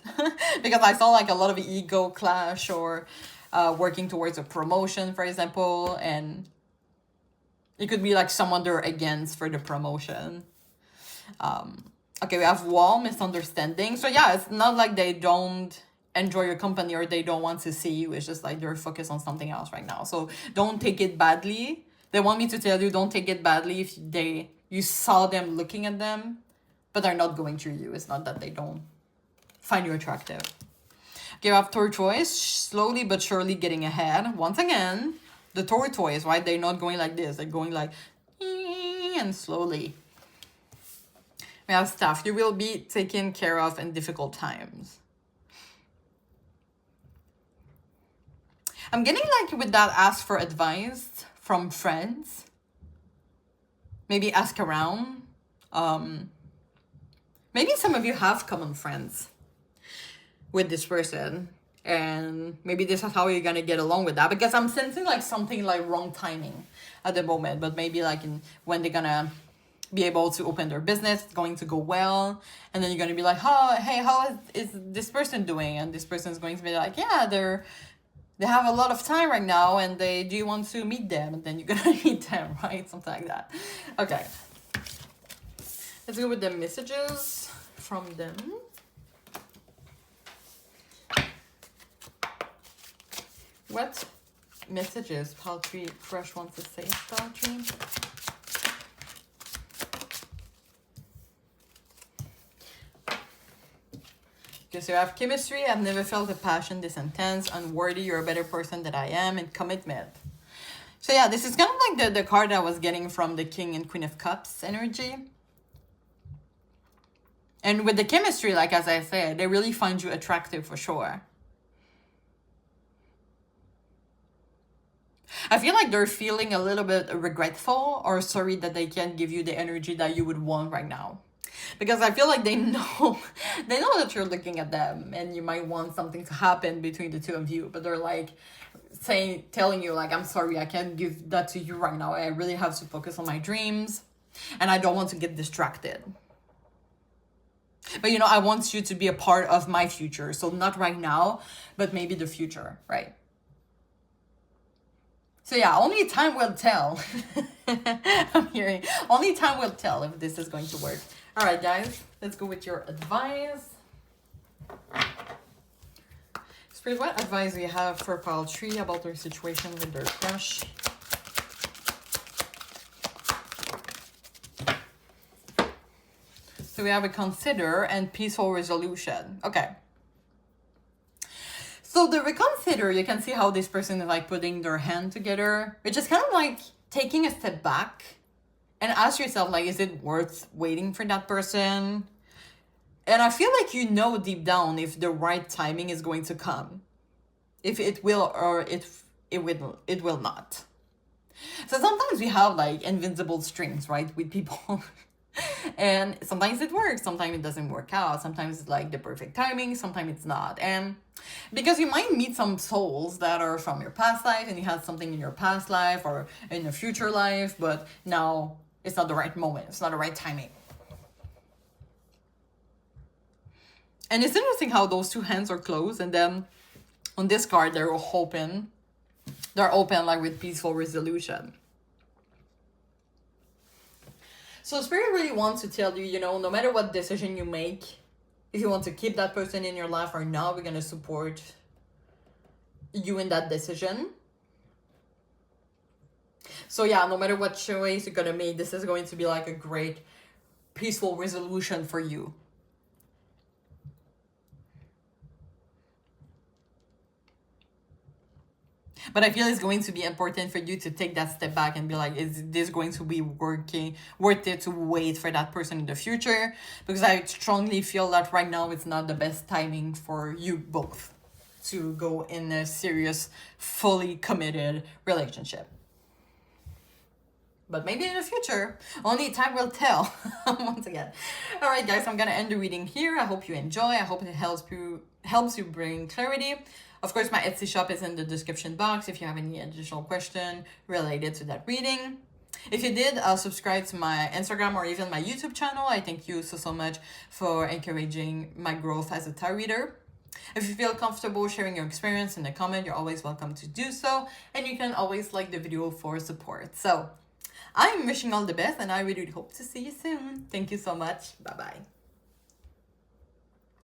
Because I saw like a lot of ego clash or working towards a promotion, for example. And it could be like someone they're against for the promotion. Okay, we have wall, misunderstanding. So yeah, it's not like they don't enjoy your company or they don't want to see you. It's just like they're focused on something else right now. So don't take it badly. They want me to tell you, don't take it badly if you saw them looking at them, but they're not going through you. It's not that they don't find you attractive. Okay, we have tortoise, slowly but surely getting ahead. Once again, the tortoise, right? They're not going like this. They're going like, and slowly. We have staff. You will be taken care of in difficult times. I'm getting like with that, ask for advice from friends. Maybe ask around. Maybe some of you have common friends with this person. And maybe this is how you're gonna get along with that. Because I'm sensing like something like wrong timing at the moment. But maybe like when they're gonna be able to open their business, it's going to go well. And then you're gonna be like, oh, hey, how is this person doing? And this person is going to be like, yeah, they have a lot of time right now, and do you want to meet them? And then you're gonna meet them, right? Something like that. Okay. Let's go with the messages from them. What messages Paltry Fresh wants to say, Paltry? Okay, so you have chemistry. I've never felt a passion this intense, unworthy. You're a better person than I am, and commitment. So yeah, this is kind of like the card I was getting from the King and Queen of Cups energy. And with the chemistry, like as I said, they really find you attractive for sure. I feel like they're feeling a little bit regretful or sorry that they can't give you the energy that you would want right now. Because I feel like they know that you're looking at them and you might want something to happen between the two of you, but they're like telling you like, I'm sorry, I can't give that to you right now. I really have to focus on my dreams and I don't want to get distracted. But I want you to be a part of my future. So not right now, but maybe the future, right? So yeah, only time will tell. I'm hearing, only time will tell if this is going to work. All right, guys, let's go with your advice. Spirit, what advice do you have for Paltry about their situation with their crush? So we have a consider and peaceful resolution. Okay. So the reconsider, you can see how this person is like putting their hand together, which is kind of like taking a step back and ask yourself, like, is it worth waiting for that person? And I feel like deep down if the right timing is going to come, if it will or it will not. So sometimes we have like invincible strings, right, with people. And sometimes it works, sometimes it doesn't work out, sometimes it's like the perfect timing, sometimes it's not. And because you might meet some souls that are from your past life and you had something in your past life or in your future life, but now it's not the right moment, it's not the right timing. And it's interesting how those two hands are closed, and then on this card they're open like with peaceful resolution. So Spirit really wants to tell you, no matter what decision you make, if you want to keep that person in your life or not, we're going to support you in that decision. So yeah, no matter what choice you're going to make, this is going to be like a great peaceful resolution for you. But I feel it's going to be important for you to take that step back and be like, is this going to be worth it to wait for that person in the future? Because I strongly feel that right now it's not the best timing for you both to go in a serious, fully committed relationship. But maybe in the future, only time will tell. Once again. All right, guys, I'm going to end the reading here. I hope you enjoy. I hope it helps you bring clarity. Of course, my Etsy shop is in the description box if you have any additional question related to that reading. If you did, subscribe to my Instagram or even my YouTube channel. I thank you so much for encouraging my growth as a tarot reader. If you feel comfortable sharing your experience in the comment, you're always welcome to do so. And you can always like the video for support. So I'm wishing all the best and I really hope to see you soon. Thank you so much. Bye-bye.